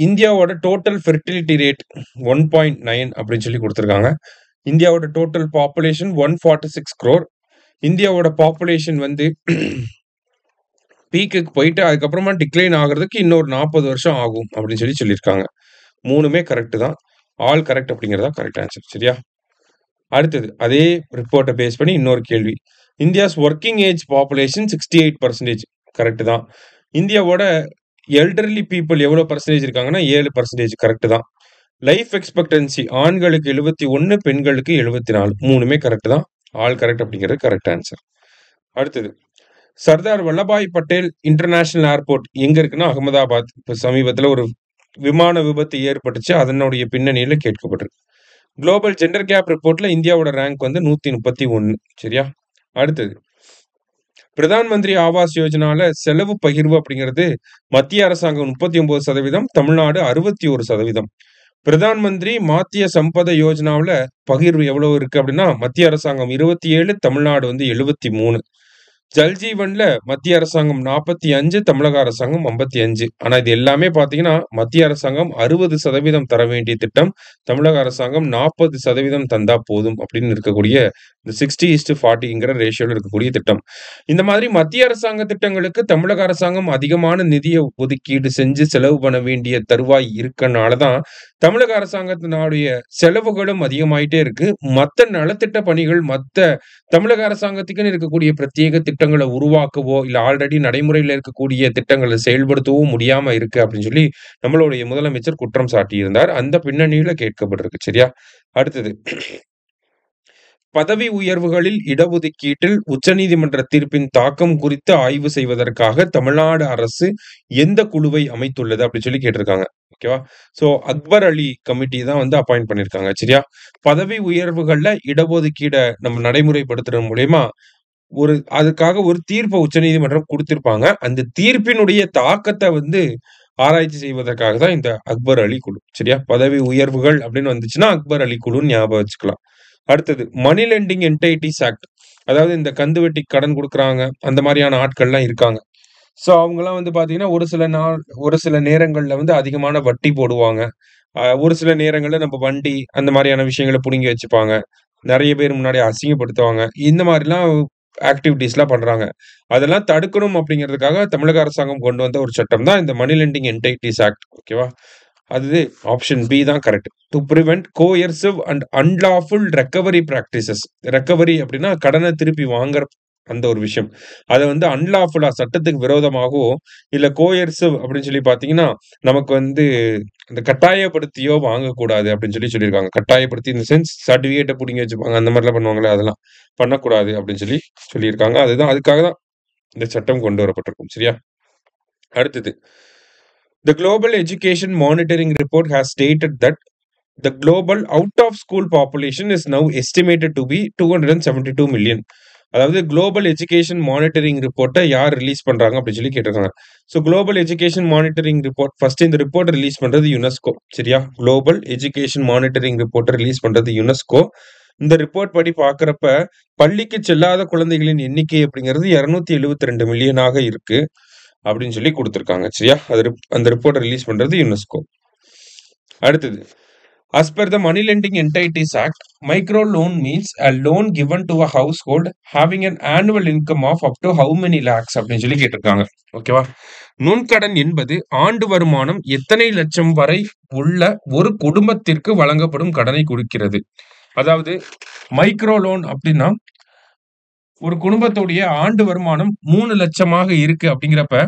இந்தியாவோட டோட்டல் ஃபெர்டிலிட்டி ரேட் 1.9 அப்படின்னு சொல்லி கொடுத்துருக்காங்க. இந்தியாவோட டோட்டல் பாப்புலேஷன் 146 crore. இந்தியாவோட பாப்புலேஷன் வந்து பீக்குக்கு போயிட்டு அதுக்கப்புறமா டிக்ளைன் ஆகிறதுக்கு இன்னொரு 40 வருஷம் ஆகும் அப்படின்னு சொல்லி சொல்லியிருக்காங்க. 3மே கரெக்ட் தான். ஆல் கரெக்ட் அப்படிங்கிறதா கரெக்ட் ஆன்சர். சரியா? அடுத்தது அதே ரிப்போர்ட்டை பேஸ் பண்ணி இன்னொரு கேள்வி. India's working age population 68%. Correct தான். இந்தியாவோட எல்டர்லி பீப்புள் எவ்வளோ பர்சன்டேஜ் இருக்காங்கன்னா 7%. கரெக்ட் தான். லைஃப் எக்ஸ்பெக்டன்சி ஆண்களுக்கு 71, பெண்களுக்கு 74. 3மே கரெக்ட் தான். ஆல் கரெக்ட் அப்படிங்கிறது கரெக்ட் ஆன்சர். அடுத்தது, சர்தார் வல்லபாய் பட்டேல் இன்டர்நேஷனல் ஏர்போர்ட் எங்க இருக்குன்னா அகமதாபாத். இப்ப சமீபத்துல ஒரு விமான விபத்து ஏற்பட்டுச்சு. அதனுடைய பின்னணியில கேட்கப்பட்டிருக்கு. குளோபல் ஜெண்டர் கேப் ரிப்போர்ட்ல இந்தியாவோட ரேங்க் வந்து 131. சரியா? அடுத்தது, பிரதான் மந்திரி ஆவாஸ் யோஜனால செலவு பகிர்வு அப்படிங்கிறது மத்திய அரசாங்கம் 39%, தமிழ்நாடு 61%. பிரதான் மந்திரி மாத்திய சம்பத யோஜனாவுல பகிர்வு எவ்வளவு இருக்கு அப்படின்னா மத்திய அரசாங்கம் 27, தமிழ்நாடு வந்து 73. ஜல்ஜீவன்ல மத்திய அரசாங்கம் 45, தமிழக அரசாங்கம் 55. ஆனா இது எல்லாமே பாத்தீங்கன்னா மத்திய அரசாங்கம் 60% தர வேண்டிய திட்டம், தமிழக அரசாங்கம் 40% தந்தா போதும் அப்படின்னு இருக்கக்கூடிய இந்த 60:40ங்கிற ரேஷியோல இருக்கக்கூடிய திட்டம். இந்த மாதிரி மத்திய அரசாங்க திட்டங்களுக்கு தமிழக அரசாங்கம் அதிகமான நிதிய ஒதுக்கீடு செஞ்சு செலவு பண்ண வேண்டிய தருவாய் இருக்கனால தான் தமிழக அரசாங்கத்தினுடைய செலவுகளும் அதிகமாயிட்டே இருக்கு. மத்த நலத்திட்ட பணிகள், மத்த தமிழக அரசாங்கத்துக்குன்னு இருக்கக்கூடிய பிரத்யேக திட்டங்கள உருவாக்கவோ, இல்ல ஆல்ரெடி நடைமுறையில இருக்கக்கூடிய திட்டங்கள செயல்படுத்தவோ முடியாம இருக்கு அப்படின்னு சொல்லி நம்மளுடைய முதலமைச்சர் குற்றம் சாட்டியிருந்தார். அந்த பின்னணியில கேட்கப்பட்டிருக்கு. சரியா? அடுத்தது, பதவி உயர்வுகளில் இடஒதுக்கீட்டில் உச்சநீதிமன்ற தீர்ப்பின் தாக்கம் குறித்து ஆய்வு செய்வதற்காக தமிழ்நாடு அரசு எந்த குழுவை அமைத்துள்ளது அப்படின்னு சொல்லி கேட்டிருக்காங்க. ஓகேவா? சோ அக்பர் அலி கமிட்டி தான் வந்து அப்பாயிண்ட் பண்ணிருக்காங்க. சரியா? பதவி உயர்வுகள்ல இடஒதுக்கீட நம்ம நடைமுறைப்படுத்துறது மூலியமா அதுக்காக ஒரு தீர்ப்ப உச்சநீதிமன்றம் குடுத்திருப்பாங்க. அந்த தீர்ப்பினுடைய தாக்கத்த வந்து ஆராய்ச்சி செய்வதற்காக தான் இந்த அக்பர் அலி குழு. சரியா? பதவி உயர்வுகள் அப்படின்னு வந்துச்சுன்னா அக்பர் அலி குழுன்னு ஞாபகம் வச்சுக்கலாம். அடுத்தது, மணி லெண்டிங் என்டைட்டிஸ் ஆக்ட். அதாவது இந்த கந்துவட்டி கடன் குடுக்குறாங்க, அந்த மாரியான ஆட்கள்லாம் இருக்காங்க. சோ அவங்கலாம் வந்து பாத்தீங்கன்னா, ஒரு சில நேரங்கள்ல வந்து அதிகமான வட்டி போடுவாங்க. ஒரு சில நேரங்கள்ல நம்ம வண்டி அந்த மாரியான விஷயங்கள புடுங்கி வச்சுப்பாங்க. நெறைய பேர் முன்னாடி அசிங்கப்படுத்துவாங்க. இந்த மாரிலாம் ஆக்டிவிட்டீஸ்லாம் பண்றாங்க. அதெல்லாம் தடுக்கணும் அப்படிங்கிறதுக்காக தமிழக அரசாங்கம் கொண்டு வந்த ஒரு சட்டம் தான் இந்த மணி லெண்டிங் என்டைட்டிஸ் ஆக்ட். ஓகேவா? அது ஆப்ஷன் பி தான் correct. To prevent coercive and unlawful recovery practices. Recovery அப்படின்னா கடன திருப்பி வாங்குற அந்த ஒரு விஷயம். அத வந்து அன்லாஃபுல்லா சட்டத்துக்கு விரோதமாகவோ, இல்ல கோயர்சிவ் அப்படின்னு சொல்லி பார்த்தீங்கன்னா, நமக்கு வந்து அந்த கட்டாயப்படுத்தியோ வாங்கக்கூடாது அப்படின்னு சொல்லியிருக்காங்க. கட்டாயப்படுத்தி இன் த சென்ஸ் சர்டிஃபிகேட்ட புடுங்கி வச்சுப்பாங்க. அந்த மாரிலாம் பண்ணுவாங்கல்ல, அதெல்லாம் பண்ணக்கூடாது அப்படின்னு சொல்லியிருக்காங்க. அதுக்காக தான் இந்த சட்டம் கொண்டு வரப்பட்டிருக்கும். சரியா? அடுத்தது, The Global Education Monitoring Report has stated that the global out of school population is now estimated to be 272 million. அதாவது குளோபல் எஜுகேஷன் மானிட்டரிங் ரிப்போர்ட்டை யார் ரிலீஸ் பண்றாங்க அப்படின்னு சொல்லி கேட்டிருக்காங்க. So global education monitoring report first இந்த ரிப்போர்ட் ரிலீஸ் பண்றது UNESCO. சரியா? குளோபல் எஜுகேஷன் மானிட்டரிங் ரிப்போர்ட்டை ரிலீஸ் பண்றது யுனெஸ்கோ. இந்த ரிப்போர்ட் படி பார்க்கறப்ப பள்ளிக்கு செல்லாத குழந்தைகளின் எண்ணிக்கை அப்படிங்கிறது 272 மில்லியனாக இருக்கு அப்படின்னு சொல்லி கொடுத்திருக்காங்க. சரியா? அந்த ரிப்போர்ட் ரிலீஸ் பண்றது யுனெஸ்கோ. அடுத்தது, as per the Money Lending Entities Act, micro loan means a loan given to a household having an annual income of up to how many lakhs அப்படின்னு சொல்லி கேட்டிருக்காங்க. ஓகேவா? நுண்கடன் என்பது ஆண்டு வருமானம் எத்தனை லட்சம் வரை உள்ள ஒரு குடும்பத்திற்கு வழங்கப்படும் கடனை குறிக்கிறது. அதாவது மைக்ரோ லோன் அப்படின்னா ஒரு குடும்பத்துடைய ஆண்டு வருமானம் 3 லட்சமாக இருக்கு அப்படிங்கிறப்ப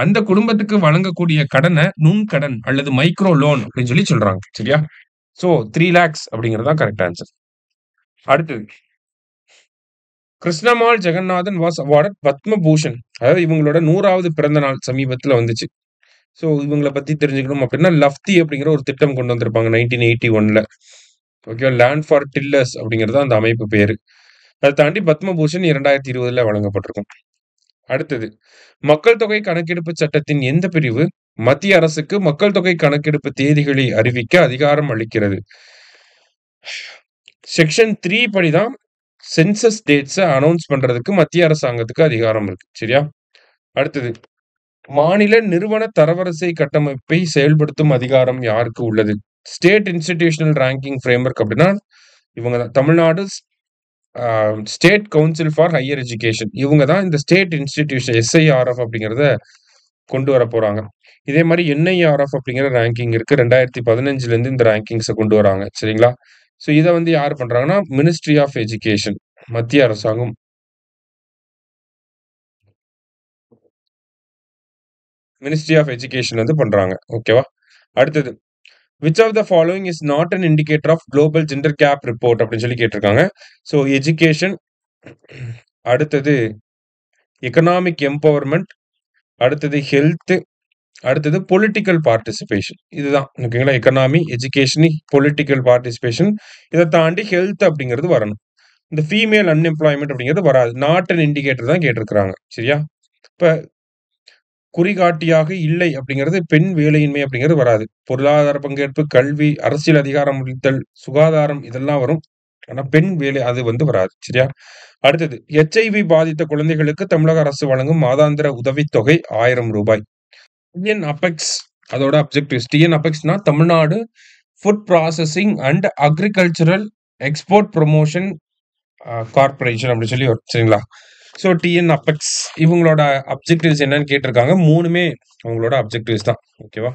அந்த குடும்பத்துக்கு வழங்கக்கூடிய கடனை நுண்கடன் அல்லது மைக்ரோ லோன் அப்படின்னு சொல்லி சொல்றாங்க. சரியா? சோ 3 lakhs அப்படிங்கிறது தான் கரெக்ட் ஆன்சர். அடுத்தது, கிருஷ்ணமால் ஜெகநாதன் வாஸ் அவார்டட் பத்ம பூஷன். அதாவது இவங்களோட 100வது பிறந்த நாள் சமீபத்துல வந்துச்சு. சோ இவங்கள பத்தி தெரிஞ்சுக்கணும் அப்படின்னா லஃப்தி அப்படிங்கிற ஒரு திட்டம் கொண்டு வந்திருப்பாங்க 1981ல. ஓகே, லேண்ட் ஃபார் டில்லர்ஸ் அப்படிங்கிறது அந்த அமைப்பு பேரு. அதை தாண்டி பத்மபூஷன் 2020ல வழங்கப்பட்டிருக்கும். அடுத்தது, மக்கள் தொகை கணக்கெடுப்பு சட்டத்தின் எந்த பிரிவு மத்திய அரசுக்கு மக்கள் தொகை கணக்கெடுப்பு தேதிகளை அறிவிக்க அதிகாரம் அளிக்கிறது? செக்ஷன் 3 படிதான் சென்சஸ் டேட்ஸ அனௌன்ஸ் பண்றதுக்கு மத்திய அரசாங்கத்துக்கு அதிகாரம் இருக்கு. சரியா? அடுத்தது, மாநில நிறுவன தரவரிசை கட்டமைப்பை செயல்படுத்தும் அதிகாரம் யாருக்கு உள்ளது? ஸ்டேட் இன்ஸ்டிடியூஷனல் ரேங்கிங் ஃப்ரேம்வொர்க் அப்படின்னா இவங்க தான் Tamil Nadu state council for higher education. இவங்க தான் இந்த ஸ்டேட் இன்ஸ்டிடியூஷன் SIRF அப்படிங்கிறத கொண்டு வர போறாங்க. இதே மாதிரி NIRF அப்படிங்கிற ரேங்கிங் இருக்கு. 2015ல இருந்து இந்த ரேங்கிங்ஸை கொண்டு வராங்க. சரிங்களா? ஸோ இதை வந்து யார் பண்றாங்கன்னா மினிஸ்ட்ரி ஆஃப் எஜுகேஷன், மத்திய அரசாங்கம் மினிஸ்ட்ரி ஆஃப் எஜுகேஷன் வந்து பண்றாங்க. ஓகேவா? அடுத்தது, which of the following is not an indicator of global gender gap report அப்படின்னு சொல்லி கேட்டிருக்காங்க. ஸோ எஜுகேஷன், அடுத்தது எக்கனாமிக் எம்பவர்மெண்ட், அடுத்தது ஹெல்த், அடுத்தது பொலிட்டிக்கல் பார்ட்டிசிபேஷன். இதுதான் ஓகேங்களா. Economy, education, political participation. இதை தாண்டி ஹெல்த் அப்படிங்கிறது வரணும். இந்த ஃபீமேல் அன்எம்ப்ளாய்மெண்ட் அப்படிங்கிறது வராது. நாட் அன் இண்டிகேட்டர் தான் கேட்டிருக்கிறாங்க. சரியா? இப்ப குறிகாட்டியாக இல்லை அப்படிங்கிறது பெண் வேலையின்மை அப்படிங்கிறது வராது. பொருளாதார பங்கேற்பு, கல்வி, அரசியல் அதிகாரம் அளித்தல், சுகாதாரம் இதெல்லாம் வரும். ஆனா பெண் வேலை அது வந்து வராது. சரியா? அடுத்தது HIV பாதித்த குழந்தைகளுக்கு தமிழக அரசு வழங்கும் மாதாந்திர உதவித்தொகை 1000 ரூபாய். டிஎன் அபெக்ஸ் அதோட அப்ஜெக்டிவ்ஸ். டிஎன் அபெக்ஸ்னா Tamil Nadu food processing and agricultural export promotion corporation அப்படின்னு சொல்லி வரும். சரிங்களா? ஸோ டிஎன் அபெக்ஸ் இவங்களோட அப்ஜெக்டிவ்ஸ் என்னன்னு கேட்டிருக்காங்க. 3மே அவங்களோட அப்ஜெக்டிவ்ஸ் தான். ஓகேவா?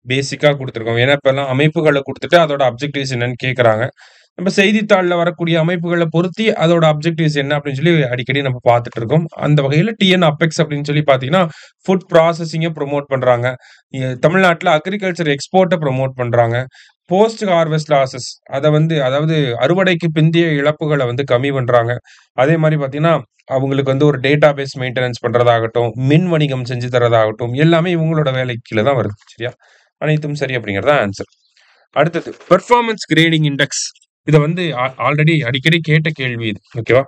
பேசிக்கா கொடுத்துருக்கோம். ஏன்னா இப்பெல்லாம் அமைப்புகளை கொடுத்துட்டு அதோட அப்ஜெக்டிவ்ஸ் என்னன்னு கேட்குறாங்க. நம்ம செய்தித்தாளில் வரக்கூடிய அமைப்புகளை பொருத்தி அதோட அப்ஜெக்டிவ்ஸ் என்ன அப்படின்னு சொல்லி அடிக்கடி நம்ம பார்த்துட்டு இருக்கோம். அந்த வகையில் டிஎன் அபெக்ஸ் அப்படின்னு சொல்லி பார்த்தீங்கன்னா ஃபுட் ப்ராசஸிங்கை ப்ரொமோட் பண்ணுறாங்க. தமிழ்நாட்டில் அக்ரிகல்ச்சர் எக்ஸ்போர்ட்டை ப்ரொமோட் பண்ணுறாங்க. போஸ்ட் ஹார்வெஸ்ட் லாசஸ் அதை வந்து அதாவது அறுவடைக்கு பிந்தைய இழப்புகளை வந்து கம்மி பண்ணுறாங்க. அதே மாதிரி பார்த்தீங்கன்னா அவங்களுக்கு வந்து ஒரு டேட்டா பேஸ் மெயின்டெனன்ஸ் பண்ணுறதாகட்டும், மின் வணிகம் செஞ்சு தரதாகட்டும் எல்லாமே இவங்களோட வேலைக்கு கீழே தான் வருது. சரியா? அனைத்தும் சரி அப்படிங்கிறது தான் ஆன்சர். அடுத்தது பெர்ஃபார்மன்ஸ் கிரேடிங் இண்டெக்ஸ். இதை வந்து ஆல்ரெடி அடிக்கடி கேட்ட கேள்வி இது. ஓகேவா?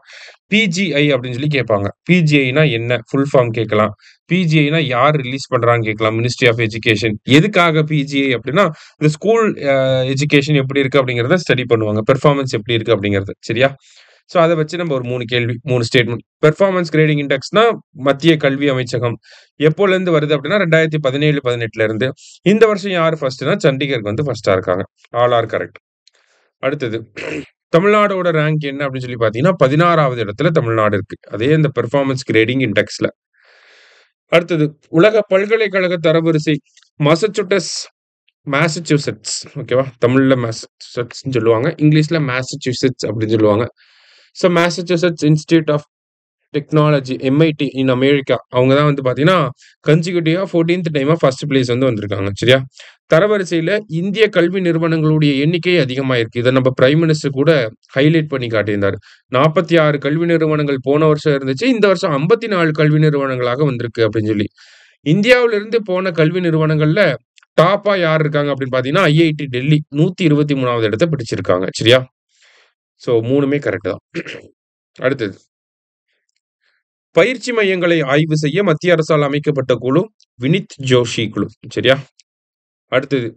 பிஜிஐ அப்படின்னு சொல்லி கேட்பாங்க. பிஜிஐனா என்ன, ஃபுல் ஃபார்ம் கேட்கலாம். பிஜிஐனா யார் ரிலீஸ் பண்றான்னு கேட்கலாம். Ministry of education. எதுக்காக பிஜிஐ அப்படின்னா இந்த ஸ்கூல் எஜுகேஷன் எப்படி இருக்கு அப்படிங்கிறத ஸ்டடி பண்ணுவாங்க. பெர்ஃபார்மன்ஸ் எப்படி இருக்கு அப்படிங்கிறது. சரியா? ஸோ அதை வச்சு நம்ம ஒரு 3 கேள்வி, 3 ஸ்டேட்மெண்ட். பெர்ஃபார்மன்ஸ் கிரேடிங் இண்டெக்ஸ்னா மத்திய கல்வி அமைச்சகம் எப்போல இருந்து வருது அப்படின்னா 2017, 18ல இருந்து. இந்த வருஷம் யார் ஃபர்ஸ்ட்னா சண்டிகருக்கு வந்து ஃபர்ஸ்டா இருக்காங்க. All are correct. அடுத்தது தமிழ்நாடோட ரேங்க் என்ன அப்படின்னு சொல்லி பார்த்தீங்கன்னா 16வது இடத்துல தமிழ்நாடு இருக்கு. அதே இந்த பெர்ஃபார்மன்ஸ் கிரேடிங் இண்டெக்ஸ்ல. அடுத்தது உலக பல்கலைக்கழக தரவரிசை. மாசச்சூசெட்ஸ். ஓகேவா? தமிழ்ல மாசச்சூசெட்ஸ் சொல்லுவாங்க, இங்கிலீஷ்ல மாசச்சூசெட்ஸ் அப்படின்னு சொல்லுவாங்க. So Massachusetts Institute of Technology, MIT in America, அவங்க தான் வந்து பார்த்தீங்கன்னா கன்சிக்யூட்டிவா 14th டைமா ஃபர்ஸ்ட் பிளேஸ் வந்து வந்திருக்காங்க. சரியா? தரவரிசையில இந்திய கல்வி நிறுவனங்களுடைய எண்ணிக்கை அதிகமாயிருக்கு. இதை நம்ம பிரைம் மினிஸ்டர் கூட ஹைலைட் பண்ணி காட்டியிருந்தார். 46 கல்வி நிறுவனங்கள் போன வருஷம் இருந்துச்சு, இந்த வருஷம் 54 கல்வி நிறுவனங்களாக வந்திருக்கு அப்படின்னு சொல்லி. இந்தியாவிலிருந்து போன கல்வி நிறுவனங்கள்ல டாப்பா யார் இருக்காங்க அப்படின்னு பார்த்தீங்கன்னா IIT டெல்லி 123வது இடத்தை பிடிச்சிருக்காங்க. சரியா? ஸோ 3மே கரெக்ட் தான். அடுத்தது பயிற்சி மையங்களை ஆய்வு செய்ய மத்திய அரசால் அமைக்கப்பட்ட குழு வினித் ஜோஷி குழு. சரியா? அடுத்தது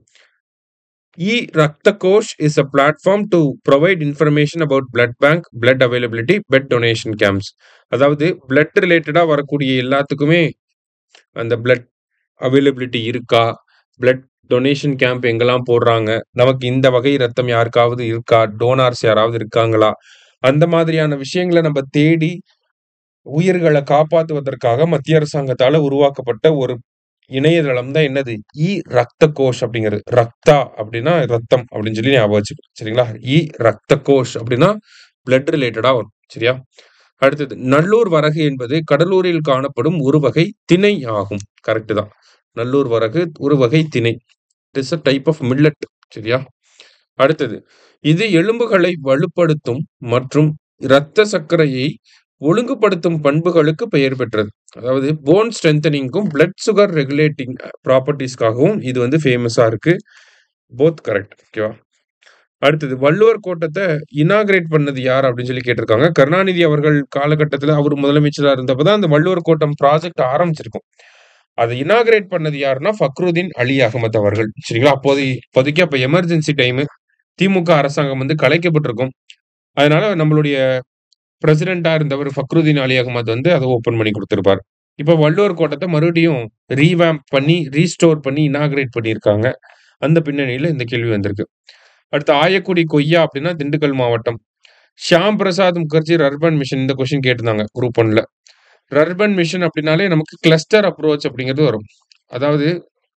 ரத்த Ghosh is a platform to provide information about blood bank, blood availability, blood donation camps. அதாவது பிளட் ரிலேட்டடா வரக்கூடிய எல்லாத்துக்குமே அந்த பிளட் அவைலபிலிட்டி இருக்கா, பிளட் டொனேஷன் கேம்ப் எங்கெல்லாம் போடுறாங்க, நமக்கு இந்த வகை ரத்தம் யாருக்காவது இருக்கா, டோனார்ஸ் யாராவது இருக்காங்களா, அந்த மாதிரியான விஷயங்களை நம்ம தேடி உயிர்களை காப்பாற்றுவதற்காக மத்திய அரசாங்கத்தால உருவாக்கப்பட்ட ஒரு இணையதளம் தான் என்னது, ரத்த கோஷ் அப்படிங்கிறது. ரக்தா அப்படின்னா ரத்தம் அப்படின்னு சொல்லி ஞாபகம் வச்சுக்கணும். சரிங்களா? ரத்த கோஷ் அப்படின்னா பிளட் ரிலேட்டடா வரும். சரியா? அடுத்தது நல்லூர் வரகு என்பது கடலூரில் காணப்படும் ஒரு வகை திணை ஆகும். கரெக்ட் தான். நல்லூர் வரகு ஒரு வகை திணை. It is a type of millet. சரியா? அடுத்தது இது எலும்புகளை வலுப்படுத்தும் மற்றும் இரத்த சர்க்கரையை ஒழுங்குபடுத்தும் பண்புகளுக்கு பெயர் பெற்றது. அதாவது போன் ஸ்ட்ரென்தனிங்கும் பிளட் சுகர் ரெகுலேட்டிங் ப்ராப்பர்ட்டிஸ்க்காகவும் இது வந்து ஃபேமஸா இருக்கு. Both correct. ஓகேவா? அடுத்தது வள்ளுவர் கோட்டத்தை இனாகிரேட் பண்ணது யார் அப்படின்னு சொல்லி கேட்டிருக்காங்க. கருணாநிதி அவர்கள் காலகட்டத்தில் அவர் முதலமைச்சராக இருந்தப்பதான் அந்த வள்ளுவர் கோட்டம் ப்ராஜெக்ட் ஆரம்பிச்சிருக்கும். அதை இனாகிரேட் பண்ணது யாருன்னா ஃபக்ருதீன் அலி அகமது அவர்கள். சரிங்களா? இப்போதைக்கு அப்ப எமர்ஜென்சி டைம், திமுக அரசாங்கம் வந்து கலைக்கப்பட்டிருக்கும். அதனால நம்மளுடைய பிரசிடென்டா இருந்தவர் ஃபக்ருதீன் அலி அகமது வந்து அதை ஓபன் பண்ணி கொடுத்திருப்பார். இப்ப வள்ளுவர் கோட்டத்தை மறுபடியும் ரீவேம்ப் பண்ணி ரீஸ்டோர் பண்ணி இனாகிரேட் பண்ணியிருக்காங்க. அந்த பின்னணியில இந்த கேள்வி வந்திருக்கு. அடுத்து ஆயக்குடி கொய்யா அப்படின்னா திண்டுக்கல் மாவட்டம். ஷியாம் பிரசாத் முகர்ஜி ரர்பன் மிஷன், இந்த கொஸ்டின் கேட்டிருந்தாங்க குரூப் 1ல. ரர்பன் மிஷன் அப்படின்னாலே நமக்கு கிளஸ்டர் அப்ரோச் அப்படிங்கிறது வரும். அதாவது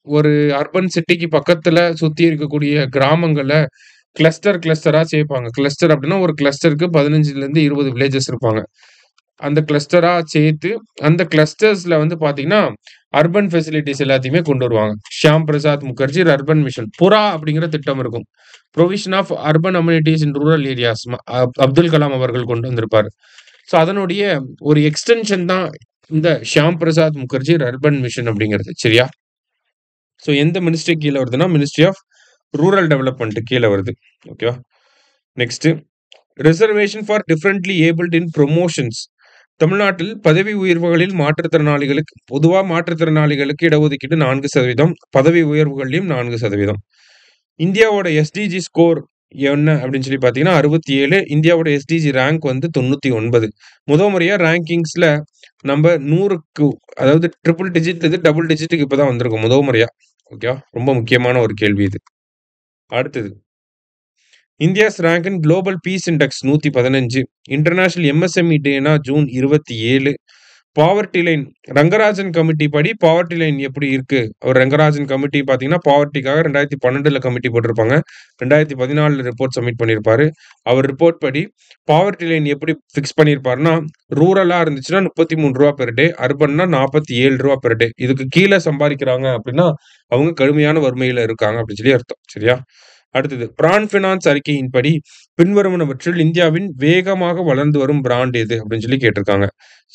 ஒரு அர்பன் சிட்டிக்கு பக்கத்துல சுத்தி இருக்கக்கூடிய கிராமங்களை கிளஸ்டரா சேர்ப்பாங்க. கிளஸ்டர் அப்படின்னா ஒரு கிளஸ்டருக்கு 15ல இருந்து 20 வில்லேஜஸ் இருப்பாங்க. அந்த கிளஸ்டரா சேர்த்து அந்த கிளஸ்டர்ஸ்ல வந்து பார்த்தீங்கன்னா, அர்பன் ஃபெசிலிட்டீஸ் எல்லாத்தையுமே கொண்டு வருவாங்க. Shyama Prasad Mukherjee urban mission. PURA அப்படிங்கிற திட்டம் இருக்கும். Provision of urban amenities in rural areas Abdul Kalam அவர்கள் கொண்டு வந்திருப்பாரு. ஸோ அதனுடைய ஒரு எக்ஸ்டென்ஷன் தான் இந்த ஷியாம் பிரசாத் முகர்ஜி அர்பன் மிஷன் அப்படிங்கிறது. சரியா? ஸோ எந்த மினிஸ்ட்ரி கீழ வருதுன்னா, மினிஸ்ட்ரி ஆஃப் ரூரல் டெவலப்மென்ட் கீழ வருது. ஓகேவா? Next reservation for differently abled in promotions. தமிழ்நாட்டில் பதவி உயர்வுகளில் மாற்றுத்திறனாளிகளுக்கு பொதுவா மாற்றுத்திறனாளிகளுக்கு இடஒதுக்கீடு 4%, பதவி உயர்வுகள்லயும் 4%. இந்தியாவோட எஸ்டிஜி ஸ்கோர் என்ன அப்படின்னு சொல்லி பார்த்தீங்கன்னா 67. இந்தியாவோட எஸ்டிஜி ரேங்க் வந்து 99. முதல் முறையா ரேங்கிங்ஸ்ல நம்ம 100க்கு அதாவது ட்ரிபிள் டிஜிட் இது டபுள் டிஜிட்டுக்கு இப்பதான் வந்திருக்கும் முதல் முறையா. ஓகேவா? ரொம்ப முக்கியமான ஒரு கேள்வி இது. அடுத்தது India's rank in global peace index 115. International MSME டேனா June 27. Poverty line Rangarajan committee படி பாவர்ட்டி லைன் எப்படி இருக்கு? அவர் ரங்கராஜன் கமிட்டி பார்த்தீங்கன்னா, பாவர்ட்டிக்காக 2012ல கமிட்டி போட்டிருப்பாங்க. 2014 ரிப்போர்ட் சப்மிட் பண்ணியிருப்பாரு. அவர் ரிப்போர்ட் படி பாவர்ட்டி லைன் எப்படி ஃபிக்ஸ் பண்ணியிருப்பாருன்னா, ரூரலா இருந்துச்சுன்னா ரூ. 33 பெர் டே, அர்பன்னா ரூ. 47 பெர் டே. இதுக்கு கீழ சம்பாதிக்கிறாங்க அப்படின்னா, அவங்க கடுமையான வறுமையில இருக்காங்க அப்படின்னு சொல்லி அர்த்தம். சரியா? அடுத்தது பிராண்ட் ஃபினான்ஸ் அறிக்கையின்படி பின்வருவனவற்றில் இந்தியாவின் வேகமாக வளர்ந்து வரும் பிராண்ட் எது அப்படின்னு சொல்லி கேட்டிருக்காங்க.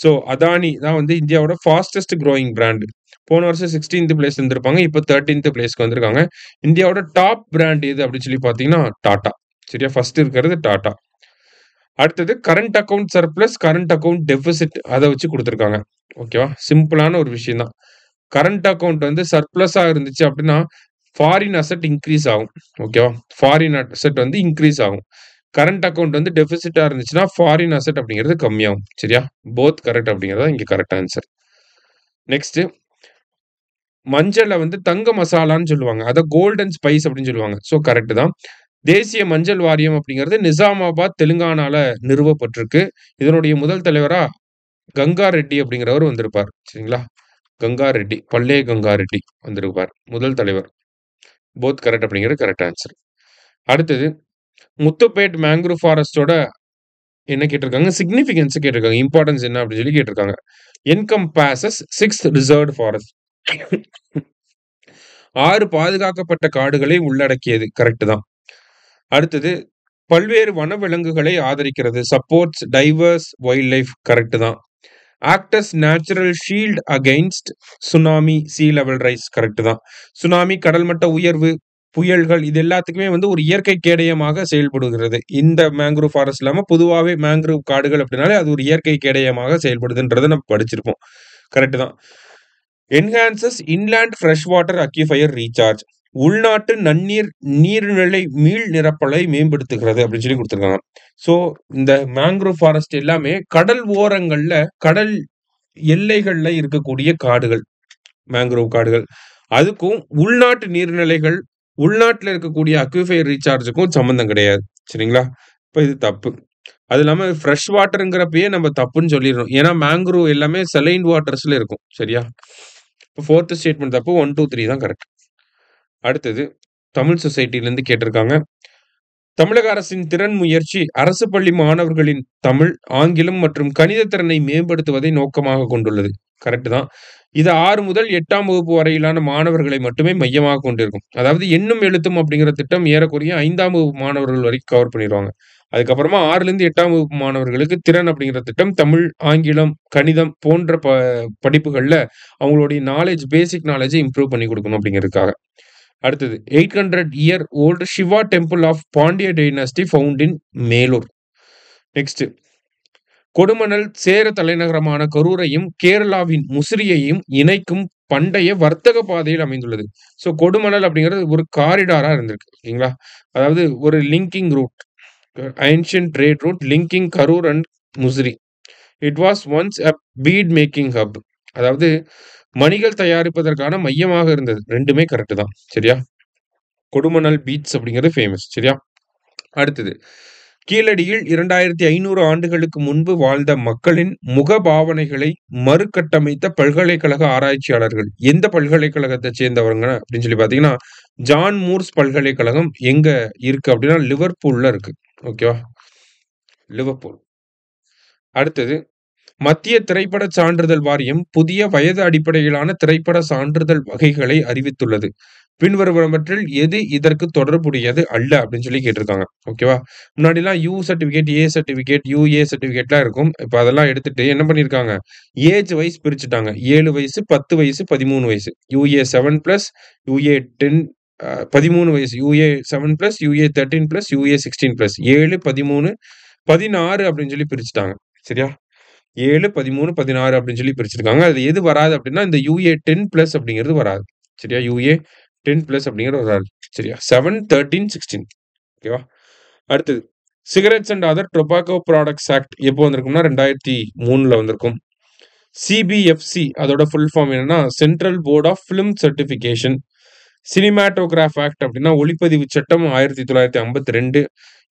ஸோ அதானி தான் வந்து இந்தியாவோட ஃபாஸ்டஸ்ட் க்ரோயிங் பிராண்ட். போன வருஷம் 16th பிளேஸ் இருந்திருப்பாங்க. இப்போ 13th பிளேஸ்க்கு வந்திருக்காங்க. இந்தியாவோட டாப் பிராண்ட் எது அப்படின்னு சொல்லி பார்த்தீங்கன்னா டாடா. சரியா? ஃபர்ஸ்ட் இருக்கிறது டாடா. அடுத்தது current account surplus, current account deficit அதை வச்சு கொடுத்துருக்காங்க. ஓகேவா? சிம்பிளான ஒரு விஷயம் தான். கரண்ட் அக்கவுண்ட் வந்து சர்ப்ளஸா இருந்துச்சு அப்படின்னா ஃபாரின் அசெட் இன்க்ரீஸ் ஆகும். ஓகேவா? ஃபாரின் அசெட் வந்து இன்க்ரீஸ் ஆகும். கரண்ட் அக்கவுண்ட் வந்து டெபிசிட்டா இருந்துச்சுன்னா ஃபாரின் அசெட் அப்படிங்கிறது கம்மியாகும். சரியா? போத் கரெக்ட் அப்படிங்கிறதா இங்க கரெக்ட் ஆன்சர். நெக்ஸ்ட் மஞ்சள வந்து தங்க மசாலான்னு சொல்லுவாங்க. அத கோல்டன் ஸ்பைஸ் அப்படின்னு சொல்லுவாங்க. ஸோ கரெக்ட் தான். தேசிய மஞ்சள் வாரியம் அப்படிங்கிறது நிசாமாபாத், தெலுங்கானால நிறுவப்பட்டிருக்கு. இதனுடைய முதல் தலைவரா கங்கா ரெட்டி அப்படிங்கிறவர் வந்திருப்பார். சரிங்களா? கங்கா ரெட்டி, பல்லே கங்கா ரெட்டி வந்திருப்பார். முதல் தலைவர். போத் கரெக்ட் அப்படிங்கிறது கரெக்ட் ஆன்சர். அடுத்தது முத்துப்பேட் மேங்க்ரூவ் ஃபாரஸ்டோட என்ன கேட்டிருக்காங்க? சிக்னிஃபிகன்ஸ் கேட்டிருக்காங்க. இம்பார்ட்டன்ஸ் என்ன அப்படின்னு சொல்லி கேட்டிருக்காங்க. என்கம்பாசஸ் 6 ரிசர்வ்ட் ஃபாரஸ்ட். 6 பாதுகாக்கப்பட்ட காடுகளை உள்ளடக்கியது. கரெக்ட் தான். அடுத்தது பல்வேறு வனவிலங்குகளை ஆதரிக்கிறது. Supports diverse wildlife. Correct தான். Acts natural shield against tsunami, sea level rise. Correct தான். சுனாமி, கடல் மட்ட உயர்வு, புயல்கள் இது எல்லாத்துக்குமே வந்து ஒரு இயற்கை கேடயமாக செயல்படுகிறது. இந்த மேங்க்ரூவ் ஃபாரஸ்ட் இல்லாம பொதுவாகவே மேங்க்ரூவ் காடுகள் அப்படின்னாலே அது ஒரு இயற்கை கேடயமாக செயல்படுதுன்றதை நம்ம படிச்சிருப்போம். கரெக்ட் தான். Enhances inland fresh water aquifer recharge. உள்நாட்டு நன்னீர் நீர்நிலை மீள் நிரப்பலை மேம்படுத்துகிறது அப்படின்னு சொல்லி கொடுத்துருக்காங்க. ஸோ இந்த மேங்க்ரூவ் ஃபாரஸ்ட் எல்லாமே கடல் ஓரங்கள்ல கடல் எல்லைகள்ல இருக்கக்கூடிய காடுகள், மேங்க்ரூவ் காடுகள். அதுக்கும் உள்நாட்டு நீர்நிலைகள் உள்நாட்டில் இருக்கக்கூடிய அக்யூஃபயர் ரீசார்ஜுக்கும் சம்மந்தம் கிடையாது. சரிங்களா? இப்போ இது தப்பு. அது இல்லாம ஃப்ரெஷ் வாட்டருங்கிறப்பயே நம்ம தப்புன்னு சொல்லிடுறோம். ஏன்னா மேங்க்ரூவ் எல்லாமே செலைன் வாட்டர்ஸ்ல இருக்கும். சரியா? இப்போ 4th ஸ்டேட்மெண்ட் தப்பு. 1, 2, 3 தான் கரெக்ட். அடுத்தது தமிழ் சொசைட்டிலேருந்து கேட்டிருக்காங்க. தமிழக அரசின் திறன் முயற்சி அரசு பள்ளி மாணவர்களின் தமிழ், ஆங்கிலம் மற்றும் கணித திறனை மேம்படுத்துவதை நோக்கமாக கொண்டுள்ளது. கரெக்ட் தான். இது 6 முதல் 8ஆம் வகுப்பு வரையிலான மாணவர்களை மட்டுமே மையமாக கொண்டிருக்கும். அதாவது எண்ணும் எழுத்தும் அப்படிங்கிற திட்டம் ஏறக்குறைய 5ஆம் வகுப்பு மாணவர்கள் வரைக்கும் கவர் பண்ணிடுவாங்க. அதுக்கப்புறமா 6லேருந்து 8ஆம் வகுப்பு மாணவர்களுக்கு திறன் அப்படிங்கிற திட்டம் தமிழ், ஆங்கிலம், கணிதம் போன்ற படிப்புகள்ல அவங்களுடைய நாலேஜ், பேசிக் நாலேஜை இம்ப்ரூவ் பண்ணி கொடுக்கணும் அப்படிங்கிறதுக்காக. அடுத்தது 800 year old Shiva temple of Pandya dynasty found in Melur. Next Kodumanal Chera தலைநகரமான கரூரையும் கேரளாவின் முசிறியையும் இணைக்கும் பண்டைய வர்த்தக பாதையில் அமைந்துள்ளது. ஸோ கொடுமணல் அப்படிங்கிறது ஒரு காரிடாரா இருந்திருக்கு. ஓகேங்களா? அதாவது ஒரு linking route, ancient trade route linking Karur and Musiri. It was once a bead making hub. அதாவது மணிகள் தயாரிப்பதற்கான மையமாக இருந்தது. ரெண்டுமே கரெக்ட் தான். சரியா? கொடுமணல் பீட்ஸ் அப்படிங்கிறது ஃபேமஸ். சரியா? அடுத்தது கீழடியில் 2500 ஆண்டுகளுக்கு முன்பு வாழ்ந்த மக்களின் முகபாவனைகளை மறுகட்டமைத்த பல்கலைக்கழக ஆராய்ச்சியாளர்கள். எந்த பல்கலைக்கழகத்தை சேர்ந்தவங்க அப்படின்னு சொல்லி பார்த்தீங்கன்னா, ஜான் மூர்ஸ் பல்கலைக்கழகம் எங்க இருக்கு அப்படின்னா லிவர்பூல்ல இருக்கு. ஓகேவா? லிவர்பூல். அடுத்தது மத்திய திரைப்பட சான்றிதழ் வாரியம் புதிய வயது அடிப்படையிலான திரைப்பட சான்றிதழ் வகைகளை அறிவித்துள்ளது. பின்வருவனவற்றில் எது இதற்கு தொடர்புடையது அல்ல அப்படின்னு சொல்லி கேட்டிருக்காங்க. ஓகேவா? முன்னாடிலாம் U certificate, A certificate, UA சர்டிஃபிகேட்லாம் இருக்கும். இப்ப அதெல்லாம் எடுத்துட்டு என்ன பண்ணியிருக்காங்க? Age wise பிரிச்சுட்டாங்க. 7 வயசு, 10 வயசு, 13 வயசு. யுஏ 7+, யுஏ 10 13 வயசு. UA 7+, UA 13+, UA 16+. 7, 13, 16 அப்படின்னு சொல்லி பிரிச்சுட்டாங்க. சரியா? 7, 13, 16 அப்படின்னு சொல்லி பிரிச்சிருக்காங்க. அதுல எது வராது அப்படின்னா, இந்த யுஏ 10+ அப்படிங்கிறது வராது. சரியா? யுஏ 10+ அப்படிங்கிறது வராது. சரியா? 7, 13, 16. ஓகேவா? அடுத்தது cigarettes and other tobacco products act எப்போ வந்திருக்கும்னா 2003ல வந்திருக்கும். சிபிஎஃப்சி அதோட ஃபுல் ஃபார்ம் என்னன்னா central board of film certification. Cinematograph act அப்படின்னா ஒளிப்பதிவு சட்டம் 1952.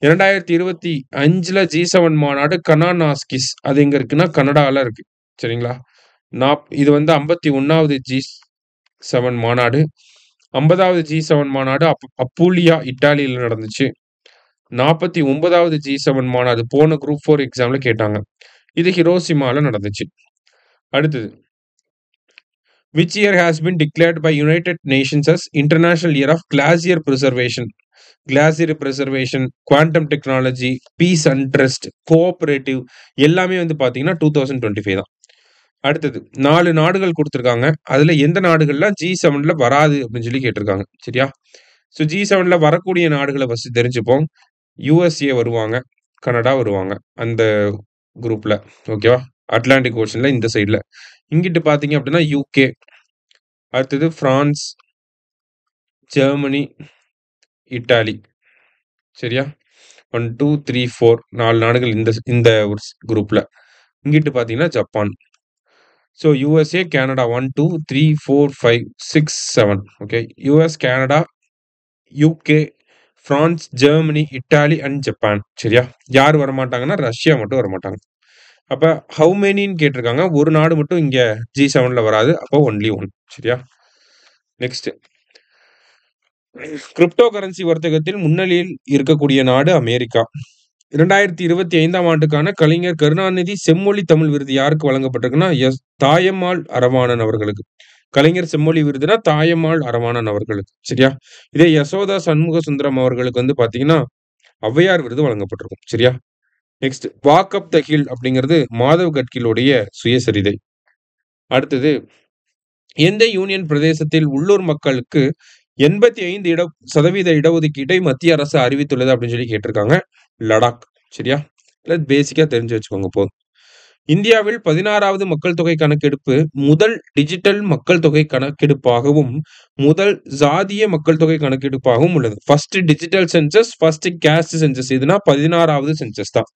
2025ல G7 மாநாடு கனானாஸ்கிஸ் அது எங்க இருக்குன்னா கனடால இருக்கு. சரிங்களா? இது வந்து 51வது G7 மாநாடு. 50வது G7 மாநாடு அப்பூலியா இட்டாலியில நடந்துச்சு. 49வது G7 மாநாடு போன குரூப் 4 எக்ஸாம்ல கேட்டாங்க. இது ஹிரோஷிமால நடந்துச்சு. அடுத்தது which year has been declared by United Nations as International Year of Glacier Preservation? Glacier preservation, quantum technology, peace and trust, cooperative எல்லாமே வந்து பாத்தீங்கன்னா 2025 தான். அடுத்தது 4 நாடுகள் கொடுத்திருக்காங்க. அதுல எந்த நாடுகள்லாம் G7ல வராது அப்படின்னு சொல்லி கேட்டிருக்காங்க. சரியா? ஸோ G7ல வரக்கூடிய நாடுகளை ஃபர்ஸ்ட் தெரிஞ்சுப்போம். USA வருவாங்க, கனடா வருவாங்க அந்த குரூப்ல. ஓகேவா? அட்லாண்டிக் ஓஷன்ல இந்த சைட்ல. இங்கிட்டு பாத்தீங்க அப்படின்னா யூகே, அடுத்தது பிரான்ஸ், ஜெர்மனி, இட்டாலி. சரியா? 1, 2, 3, 4 4 நாடுகள் இந்த ஒரு குரூப்ல. இங்கிட்டு பாத்தீங்கன்னா Japan. So USA, Canada 1, 2, 3, 4, 5, 6, 7. Okay, US, Canada, UK, France, Germany, Italy and Japan. சரியா? யார் வரமாட்டாங்கன்னா ரஷ்யா மட்டும் வரமாட்டாங்க. அப்ப ஹவு மெனின்னு கேட்டிருக்காங்க. ஒரு நாடு மட்டும் இங்க G7ல வராது. அப்போ ஒன்லி ஒன். சரியா? நெக்ஸ்ட் கிரிப்டோ கரன்சி வர்த்தகத்தில் முன்னணியில் இருக்கக்கூடிய நாடு அமெரிக்கா. 2025ஆம் ஆண்டுக்கான கலைஞர் கருணாநிதி செம்மொழி தமிழ் விருது யாருக்கு வழங்கப்பட்டிருக்குன்னா தாயம்மாள் அரவாணன் அவர்களுக்கு. கலைஞர் செம்மொழி விருதுனா தாயம்மாள் அரவாணன் அவர்களுக்கு. சரியா? இதே யசோதா சண்முக சுந்தரம் அவர்களுக்கு வந்து பாத்தீங்கன்னா ஔவையார் விருது வழங்கப்பட்டிருக்கும். சரியா? Next walk up the hill அப்படிங்கிறது மாதவ் கட்கிலுடைய சுயசரிதை. அடுத்தது எந்த யூனியன் பிரதேசத்தில் உள்ளூர் மக்களுக்கு 85% இடஒதுக்கீட்டை மத்திய அரசு அறிவித்துள்ளது அப்படின்னு சொல்லி கேட்டிருக்காங்க. லடாக். சரியா? பேசிக்கா தெரிஞ்சு வச்சுக்கோங்க போதும். இந்தியாவில் 16வது மக்கள் தொகை கணக்கெடுப்பு முதல் டிஜிட்டல் மக்கள் தொகை கணக்கெடுப்பாகவும் முதல் சாதிய மக்கள் தொகை கணக்கெடுப்பாகவும் உள்ளது. First digital census, first caste census இதுனா 16வது சென்சஸ் தான்.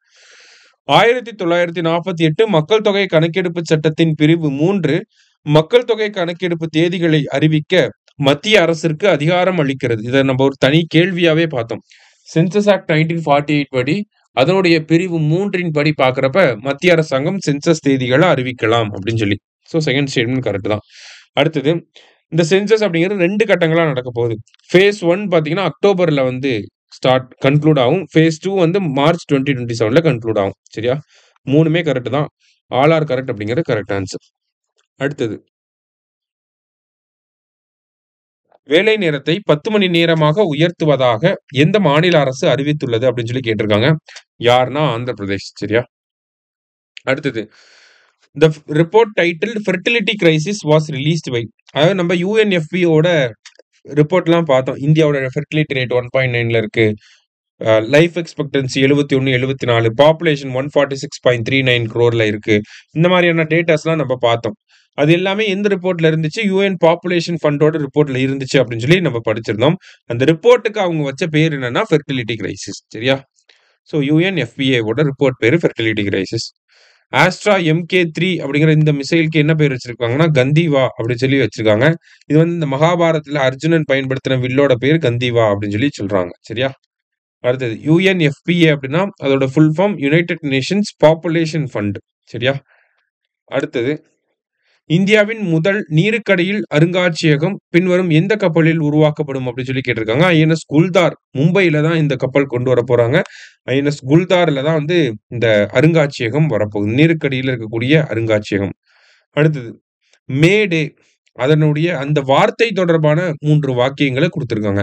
1948 மக்கள் தொகை கணக்கெடுப்பு சட்டத்தின் பிரிவு 3 மக்கள் தொகை கணக்கெடுப்பு தேதிகளை அறிவிக்க மத்திய அரசிற்கு அதிகாரம் அளிக்கிறது. இதை நம்ம ஒரு தனி கேள்வியாவே பார்த்தோம். சென்சஸ் ஆக்ட் 1948 படி அதனுடைய பிரிவு 3 படி பாக்குறப்ப மத்திய அரசாங்கம் சென்சஸ் தேதிகளை அறிவிக்கலாம் அப்படின்னு சொல்லி. ஸோ செகண்ட் ஸ்டேட்மெண்ட் கரெக்ட் தான். அடுத்தது இந்த சென்சஸ் அப்படிங்கிறது 2 கட்டங்களா நடக்க போகுது. ஃபேஸ் 1 பாத்தீங்கன்னா அக்டோபர்ல வந்து கன்க்ளூட் ஆகும். ஃபேஸ் 2 வந்து மார்ச் 2027ல கன்க்ளூட் ஆகும். சரியா? 3மே கரெக்ட் தான். ஆல் ஆர் கரெக்ட் அப்படிங்கிறது கரெக்ட் ஆன்சர். அடுத்தது வேலை நேரத்தை 10 மணி நேரமாக உயர்த்துவதாக எந்த மாநில அரசு அறிவித்துள்ளது அப்படின்னு சொல்லி கேட்டிருக்காங்க. யாருன்னா ஆந்திர பிரதேஷ். சரியா? அடுத்தது the report titled fertility crisis was released by அதாவது நம்ம UNFPOட ரிப்போர்ட்லாம் பார்த்தோம். இந்தியாவோட ஃபெர்டிலிட்டி ரேட் 1.9ல இருக்கு. லைஃப் எக்ஸ்பெக்டன்சி 71, 74, பாப்புலேஷன் 146.39 crore இருக்கு. இந்த மாதிரியான டேட்டாஸ்லாம் நம்ம பார்த்தோம். அது எல்லாமே எந்த ரிப்போர்ட்ல இருந்துச்சு? யூஎன் பாப்புலேஷன் ஃபண்டோட ரிப்போர்ட்ல இருந்துச்சு அப்படின்னு சொல்லி நம்ம படிச்சிருந்தோம். அந்த ரிப்போர்ட்டுக்கு அவங்க வச்ச பேர் என்னன்னா ஃபெர்டிலிட்டி கிரைசிஸ். சரியா? ஸோ UNFPAவோட ரிப்போர்ட் பேரு ஃபெர்டிலிட்டி கிரைசிஸ். ஆஸ்ட்ரா MK3 அப்படிங்கிற இந்த மிசைலுக்கு என்ன பேர் வச்சிருக்காங்கன்னா கந்திவா அப்படின்னு சொல்லி வச்சிருக்காங்க. இது வந்து இந்த மகாபாரதத்துல அர்ஜுனன் பயன்படுத்தின வில்லோட பேர் கந்திவா அப்படின்னு சொல்லி சொல்றாங்க. சரியா? அடுத்தது UNFPA அப்படின்னா அதோட full form United Nations Population Fund. சரியா? அடுத்தது இந்தியாவின் முதல் நீருக்கடியில் அருங்காட்சியகம் பின்வரும் எந்த கப்பலில் உருவாக்கப்படும் அப்படின்னு சொல்லி கேட்டிருக்காங்க. ஐஎன்எஸ் குல்தார் மும்பையில தான் இந்த கப்பல் கொண்டு வர போறாங்க. ஐஎன்எஸ் குல்தார்ல தான் வந்து இந்த அருங்காட்சியகம் வரப்போகுது. நீருக்கடியில் இருக்கக்கூடிய அருங்காட்சியகம். அடுத்தது மே டே அதனுடைய அந்த வார்த்தை தொடர்பான 3 வாக்கியங்கள குடுத்திருக்காங்க.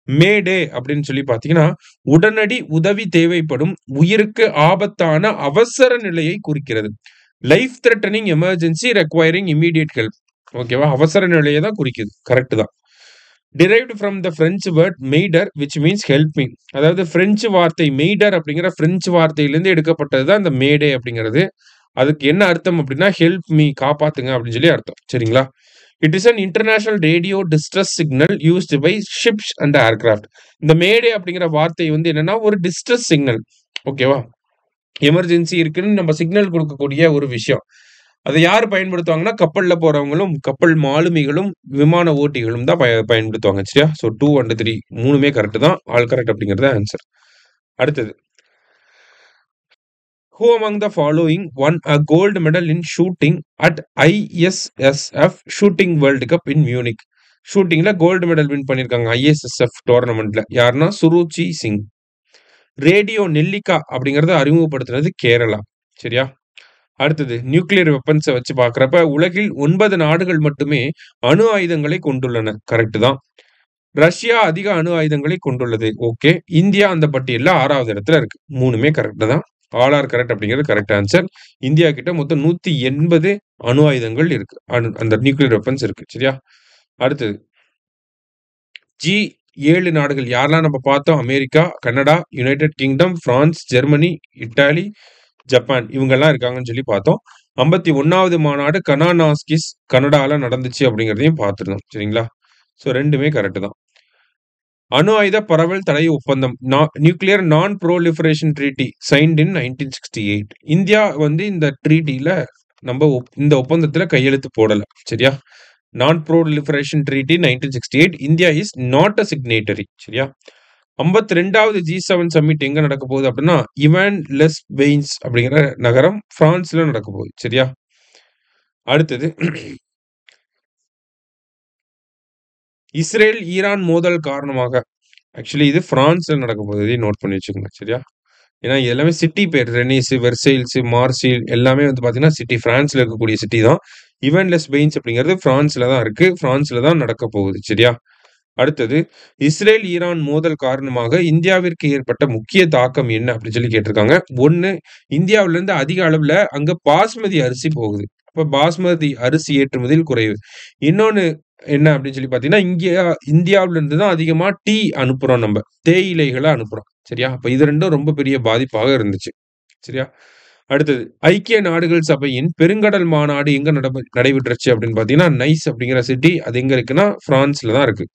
மே டே அப்படின்னு சொல்லி பார்த்தீங்கன்னா, உடனடி உதவி தேவைப்படும் உயிருக்கு ஆபத்தான அவசர நிலையை குறிக்கிறது. Life threatening emergency requiring immediate help. ஓகேவா? அவசர நிலைய தான் குறிக்குது. கரெக்ட் தான். Derived from the French word m'aider which means help me. அதாவது பிரெஞ்சு வார்த்தை மெய்டர் அப்படிங்கிற பிரெஞ்சு வார்த்தையிலிருந்து எடுக்கப்பட்டது தான் இந்த மே டே அப்படிங்கிறது. அதுக்கு என்ன அர்த்தம் அப்படின்னா, ஹெல்ப் மீ காப்பாத்துங்க அப்படின்னு சொல்லி அர்த்தம். சரிங்களா? It is an international radio distress signal used by ships and aircraft. இந்த மே டே அப்படிங்கிற வார்த்தை வந்து என்னன்னா, ஒரு டிஸ்ட்ரெஸ் சிக்னல். ஓகேவா? எமர்ஜென்சி இருக்குன்னு நம்ம சிக்னல் குடுக்கக்கூடிய ஒரு விஷயம். அத யார் பயன்படுத்துவாங்கன்னா, கப்பல்ல போறவங்களும், கப்பல் மாலுமிகளும், விமான ஓட்டிகளும் தான் பயன்படுத்துவாங்க. சரியா? ஸோ 2 அண்ட் 3 3மே கரெக்ட் தான். ஆல் கரெக்ட் அப்படிங்கிறது ஆன்சர். அடுத்தது. Who among the following won a gold medal in shooting at ISSF Shooting World Cup in Munich? ஷூட்டிங்ல கோல்டு மெடல் வின் பண்ணியிருக்காங்க ISSF டோர்னமெண்ட்ல. யாருன்னா சுருச்சி சிங். ரேடியோ நெல்லிக்கா அப்படிங்கறத அறிமுகப்படுத்தினது கேரளா. சரியா? அடுத்தது நியூக்ளியர் வெப்பன்ஸை வச்சு பார்க்குறப்ப உலகில் 9 நாடுகள் மட்டுமே அணு ஆயுதங்களை கொண்டுள்ளன. கரெக்ட் தான். ரஷ்யா அதிக அணு ஆயுதங்களை கொண்டுள்ளது. ஓகே. இந்தியா அந்த பட்டியலில் 6வது இடத்துல இருக்கு. 3மே கரெக்ட் தான். ஆல் ஆர் கரெக்ட் அப்படிங்கிறது கரெக்ட் ஆன்சர். இந்தியா கிட்ட மொத்தம் 180 அணு ஆயுதங்கள் இருக்கு. அந்த நியூக்ளியர் வெப்பன்ஸ் இருக்கு. சரியா? அடுத்தது G7 நாடுகள் யாரெல்லாம் நம்ம பார்த்தோம்? America, Canada, United kingdom, France, Germany, Italy, Japan இவங்கெல்லாம் இருக்காங்கன்னு சொல்லி பார்த்தோம். 51வது மாநாடு கனானாஸ்கிஸ் கனடால நடந்துச்சு அப்படிங்கிறதையும் பார்த்துருந்தோம். சரிங்களா? ஸோ 2மே கரெக்ட் தான். அணு ஆயுத பரவல் தடை ஒப்பந்தம் நியூக்ளியர் நான் ப்ரோலிஃபரேஷன் ட்ரீட்டி சைன்ட் இன் 1968. இந்தியா வந்து இந்த ட்ரீட்டில நம்ம இந்த ஒப்பந்தத்துல கையெழுத்து போடல. சரியா? Non proliferation treaty 1968. India is not a signatory. சரியா? 52வது G7 சம்மிட் எங்க நடக்க போகுது அப்படின்னா, இவான் லெஸ் வெயின்ஸ் அப்படிங்கிற நகரம் பிரான்ஸ்ல நடக்க போகுது. சரியா? அடுத்தது இஸ்ரேல் ஈரான் மோதல் காரணமாக ஆக்சுவலி இது பிரான்ஸ்ல நடக்க போகுது. இதையும் நோட் பண்ணி வச்சுக்கோங்க. சரியா? ஏன்னா எல்லாமே சிட்டி பேர். ரெனிஸ், வெர்சைல்ஸ், மார்சில் எல்லாமே வந்து பாத்தீங்கன்னா சிட்டி, பிரான்ஸ்ல இருக்கக்கூடிய சிட்டி தான். இவான் லெஸ் வெயின்ஸ் அப்படிங்கிறது பிரான்ஸ்ல தான் இருக்கு. பிரான்ஸ்ல தான் நடக்க போகுது. சரியா? அடுத்தது இஸ்ரேல் ஈரான் மோதல் காரணமாக இந்தியாவிற்கு ஏற்பட்ட முக்கிய தாக்கம் என்ன அப்படின்னு சொல்லி கேட்டிருக்காங்க. 1 இந்தியாவில இருந்து அதிக அளவுல அங்க பாஸ்மதி அரிசி போகுது. அப்ப பாஸ்மதி அரிசி ஏற்றுமதியில் குறைவு. இன்னொன்னு என்ன அப்படின்னு சொல்லி பாத்தீங்கன்னா, இந்தியாவில இருந்து தான் அதிகமா டீ அனுப்புறோம் நம்ம. தேயிலைகளை அனுப்புறோம். சரியா? அப்ப இது 2ம் ரொம்ப பெரிய பாதிப்பாக இருந்துச்சு. சரியா? அடுத்தது ஐக்கிய நாடுகள் சபையின் பெருங்கடல் மாநாடு எங்க நடைபெற்றுச்சு அப்படின்னு பாத்தீங்கன்னா, நைஸ் அப்படிங்கிற சிட்டி. அது எங்க இருக்குன்னா பிரான்ஸ்ல தான் இருக்கு.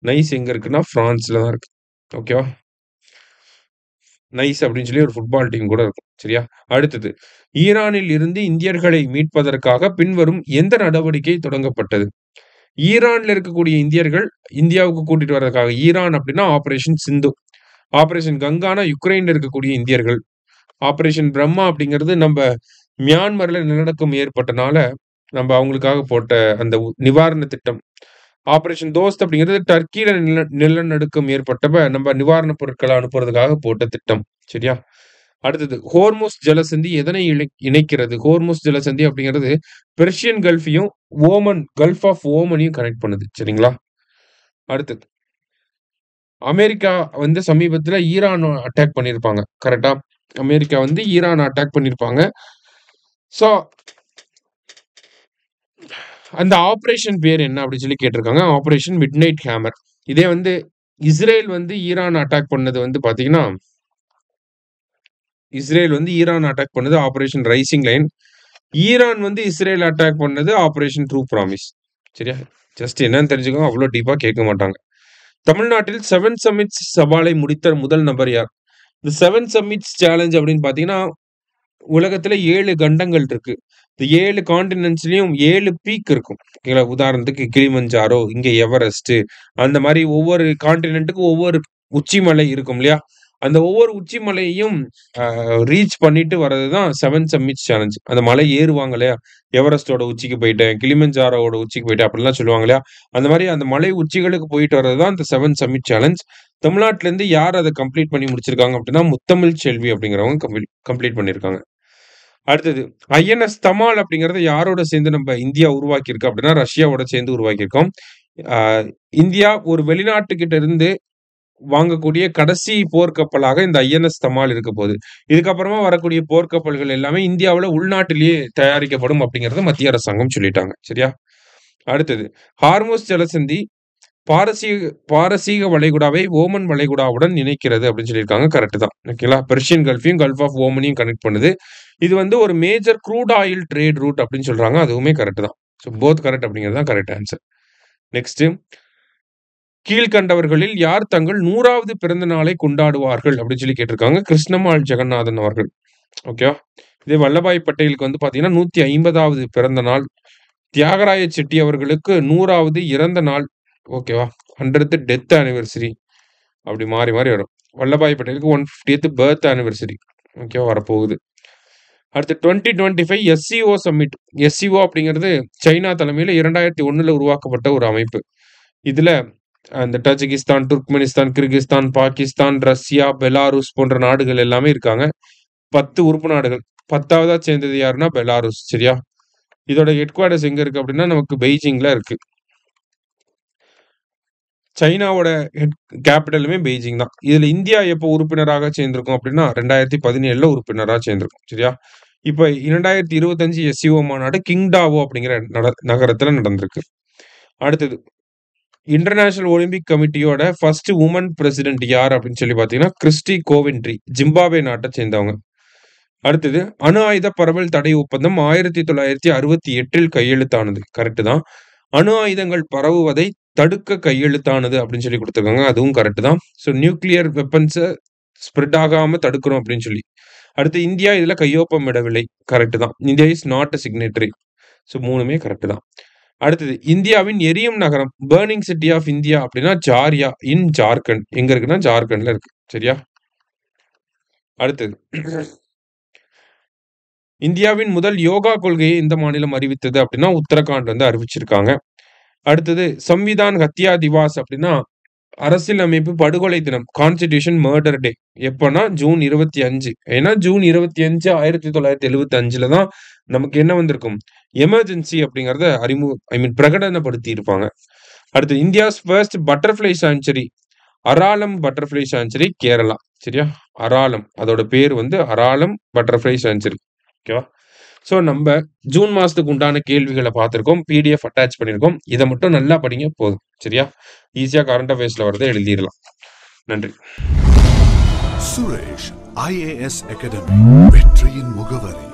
நைஸ் எங்க இருக்குன்னா பிரான்ஸ்ல தான் இருக்கு. ஓகேவா? நைஸ் அப்படின்னு சொல்லி ஒரு ஃபுட்பால் டீம் கூட இருக்கும். சரியா? அடுத்தது ஈரானில் இருந்து இந்தியர்களை மீட்பதற்காக பின்வரும் எந்த நடவடிக்கை தொடங்கப்பட்டது? ஈரான்ல இருக்கக்கூடிய இந்தியர்கள் இந்தியாவுக்கு கூட்டிட்டு வர்றதுக்காக. ஈரான் அப்படின்னா ஆபரேஷன் சிந்து. ஆபரேஷன் கங்கானா யுக்ரைன்ல இருக்கக்கூடிய இந்தியர்கள். ஆபரேஷன் பிரம்மா அப்படிங்கிறது நம்ம மியான்மர்ல நிலநடுக்கம் ஏற்பட்டனால நம்ம அவங்களுக்காக போட்ட அந்த நிவாரண திட்டம். ஆபரேஷன் தோஸ்த் அப்படிங்கிறது டர்க்கியில நிலநடுக்கம் ஏற்பட்டப்ப நம்ம நிவாரணப் பொருட்களை அனுப்புறதுக்காக போட்ட திட்டம். சரியா? அடுத்தது ஹோர்முஸ் ஜலசந்தி எதனை இணைக்கிறது? ஹோர்முஸ் ஜலசந்தி அப்படிங்கிறது பெர்ஷியன் கல்ஃபையும் ஓமன் கல்ஃப் ஆஃப் ஓமனையும் கனெக்ட் பண்ணுது. சரிங்களா? அடுத்தது அமெரிக்கா வந்து சமீபத்துல ஈரான் அட்டாக் பண்ணியிருப்பாங்க. கரெக்டா? அமெரிக்கா வந்து ஈரான் அட்டாக் பண்ணியிருப்பாங்க. ஸோ அந்த ஆபரேஷன் பேர் என்ன அப்படின்னு சொல்லி கேட்டிருக்காங்க. Operation midnight hammer. இதே வந்து இஸ்ரேல் வந்து ஈரான் அட்டாக் பண்ணது வந்து பாத்தீங்கன்னா, இஸ்ரேல் வந்து ஈரான் அட்டாக் பண்ணது ஆபரேஷன் ரைசிங் லைன். ஈரான் வந்து இஸ்ரேல் அட்டாக் பண்ணது ஆபரேஷன் ட்ரூ ப்ராமிஸ். சரியா? ஜஸ்ட் என்னன்னு தெரிஞ்சுக்கோங்க. அவ்வளோ டீப்பா கேட்க மாட்டாங்க. தமிழ்நாட்டில் 7 சமிட்ஸ் சவாலை முடித்த முதல் நபர் யார்? இந்த 7 சமிட்ஸ் சேலஞ்ச் அப்படின்னு பாத்தீங்கன்னா, உலகத்துல 7 கண்டங்கள் இருக்கு. இந்த 7 கான்டினென்ட்ஸ்லயும் 7 பீக் இருக்கும். ஓகேங்களா? உதாரணத்துக்கு கிளிமஞ்சாரோ, இங்க எவரெஸ்ட், அந்த மாதிரி ஒவ்வொரு கான்டினென்ட்டுக்கும் ஒவ்வொரு உச்சிமலை இருக்கும் இல்லையா? அந்த ஒவ்வொரு உச்சி மலையையும் ரீச் பண்ணிட்டு வர்றதுதான் 7 சம்மிட்ஸ் சேலஞ்ச். அந்த மலை ஏறுவாங்க இல்லையா? எவரெஸ்ட்டோட உச்சிக்கு போயிட்டேன், கிளிமஞ்சாரோவோட உச்சிக்கு போயிட்டேன் அப்படிலாம் சொல்லுவாங்க இல்லையா? அந்த மாரி அந்த மலை உச்சிகளுக்கு போயிட்டு வர்றது தான் இந்த 7 சம்மிட் சேலஞ்ச். தமிழ்நாட்டிலேருந்து யார் அத கம்ப்ளீட் பண்ணி முடிச்சிருக்காங்க அப்படின்னா, முத்தமிழ் செல்வி அப்படிங்கிறவங்க கம்ப்ளீட் பண்ணியிருக்காங்க. அடுத்தது ஐஎன்எஸ் தமால் அப்படிங்கிறது யாரோட சேர்ந்து நம்ம இந்தியா உருவாக்கியிருக்கு அப்படின்னா, ரஷ்யாவோட சேர்ந்து உருவாக்கியிருக்கோம். அ இந்தியா ஒரு வெளிநாட்டுகிட்ட இருந்து வாங்கக்கூடிய கடைசி போர்க்கப்பலாக இந்த ஐஎன்எஸ் தமால் இருக்க போகுது. இதுக்கப்புறமா வரக்கூடிய போர்க்கப்பல்கள் எல்லாமே இந்தியாவுல உள்நாட்டிலேயே தயாரிக்கப்படும் அப்படிங்கிறத மத்திய அரசாங்கம் சொல்லிட்டாங்க. சரியா? அடுத்தது ஹார்முஸ் ஜலசந்தி பாரசீக பாரசீக வளைகுடாவை ஓமன் வளைகுடாவுடன் இணைக்கிறது அப்படின்னு சொல்லியிருக்காங்க. கரெக்ட் தான். ஓகேங்களா? பெர்ஷியன் கல்ஃபையும் கல்ஃப் ஆஃப் ஓமனையும் கனெக்ட் பண்ணுது. இது வந்து ஒரு major crude oil trade route அப்படின்னு சொல்றாங்க. அதுவுமே கரெக்ட் தான். ஸோ போத் கரெக்ட் அப்படிங்கிறது தான் கரெக்ட் ஆன்சர். நெக்ஸ்ட் கீழ்கண்டவர்களில் யார் தங்கள் 100வது பிறந்த நாளை கொண்டாடுவார்கள் அப்படின்னு சொல்லி கேட்டிருக்காங்க. கிருஷ்ணம்மாள் ஜெகநாதன் அவர்கள். ஓகேவா? இதே வல்லபாய் பட்டேலுக்கு வந்து பாத்தீங்கன்னா 150வது பிறந்த நாள். தியாகராய செட்டி அவர்களுக்கு 100வது இறந்த நாள். ஓகேவா? 100th டெத் ஆனிவர்சரி அப்படி மாறி மாறி வரும். வல்லபாய் பட்டேலுக்கு 150th பர்த் ஆனிவர்சரி. ஓகேவா? வரப்போகுது. அடுத்து 2025 எஸ்சிஓ சம்மிட். எஸ்சிஓ அப்படிங்கிறது சைனா தலைமையில 2001ல உருவாக்கப்பட்ட ஒரு அமைப்பு. இதுல அந்த Tajikistan, Turkmenistan, Kyrgyzstan, Pakistan, Russia, Belarus போன்ற நாடுகள் எல்லாமே இருக்காங்க. 10 உறுப்பு நாடுகள். 10வதா சேர்ந்தது யாருன்னா பெலாருஸ். சரியா? இதோட ஹெட் குவார்டர்ஸ் எங்க இருக்கு அப்படின்னா நமக்கு பெய்ஜிங்ல இருக்கு. சைனாவோட கேபிட்டலுமே பெய்ஜிங் தான். இதுல இந்தியா எப்போ உறுப்பினராக சேர்ந்திருக்கும் அப்படின்னா 2017ல உறுப்பினரா சேர்ந்திருக்கும். சரியா? இப்ப 2025 எஸ்சிஓ மாநாடு கிங்டாவோ அப்படிங்கிற நகரத்துல நடந்திருக்கு. அடுத்தது இன்டர்நேஷனல் ஒலிம்பிக் கமிட்டியோட ஃபர்ஸ்ட் உமன் பிரசிடென்ட் யார் அப்படின்னு சொல்லி பார்த்தீங்கன்னா கிறிஸ்டி கோவென்ட்ரி, ஜிம்பாப்வே நாட்டை சேர்ந்தவங்க. அடுத்தது அணு ஆயுத பரவல் தடை ஒப்பந்தம் 1968ல் கையெழுத்தானது. கரெக்ட் தான். அணு ஆயுதங்கள் பரவுவதை தடுக்க கையெழுத்தானது அப்படின்னு சொல்லி கொடுத்துருக்காங்க. அதுவும் கரெக்ட் தான். ஸோ நியூக்ளியர் வெப்பன்ஸை ஸ்ப்ரெட் ஆகாம தடுக்கிறோம் அப்படின்னு சொல்லி. அடுத்து இந்தியா இதுல கையொப்பம் இடவில்லை. கரெக்ட் தான். India is not a signatory. So 3மே கரெக்ட் தான். அடுத்தது இந்தியாவின் எரியும் நகரம் பர்னிங் சிட்டி ஆஃப் இந்தியா அப்படின்னா ஜார்யா இன் ஜார்க்கண்ட். எங்க இருக்குன்னா ஜார்க்கண்ட்ல இருக்கு. சரியா? அடுத்தது இந்தியாவின் முதல் யோகா கொள்கையை இந்த மாநிலம் அறிவித்தது அப்படின்னா உத்தரகாண்ட் வந்து அறிவிச்சிருக்காங்க. அடுத்தது சம்விதான் ஹத்யா திவாஸ் அப்படின்னா அரசியலமைப்பு படுகொலை தினம், கான்ஸ்டிடியூஷன் மர்டர் டே. எப்பன்னா ஜூன் 25. ஏன்னா ஜூன் 25 1975ல தான் நமக்கு என்ன வந்திருக்கும், எமர்ஜென்சி அப்படிங்கறத பிரகடனப்படுத்தி இருப்பாங்க. அடுத்து India's first butterfly sanctuary Aralam butterfly sanctuary Kerala. சரியா? அராலம் அதோட பேர் வந்து அராலம் பட்டர்ஃப்ளை சாங்சுரி. ஓகேவா? ஸோ நம்ம ஜூன் மாசத்துக்கு உண்டான கேள்விகளை பார்த்துருக்கோம். பிடிஎஃப் அட்டாச் பண்ணியிருக்கோம். இதை மட்டும் நல்லா படிங்க போதும். சரியா? ஈஸியா கரண்ட் அஃபேர்ஸ்ல வரதை எழுதிடலாம். நன்றி. சுரேஷ் IAS அகாடமி வெற்றியின் முகவரி.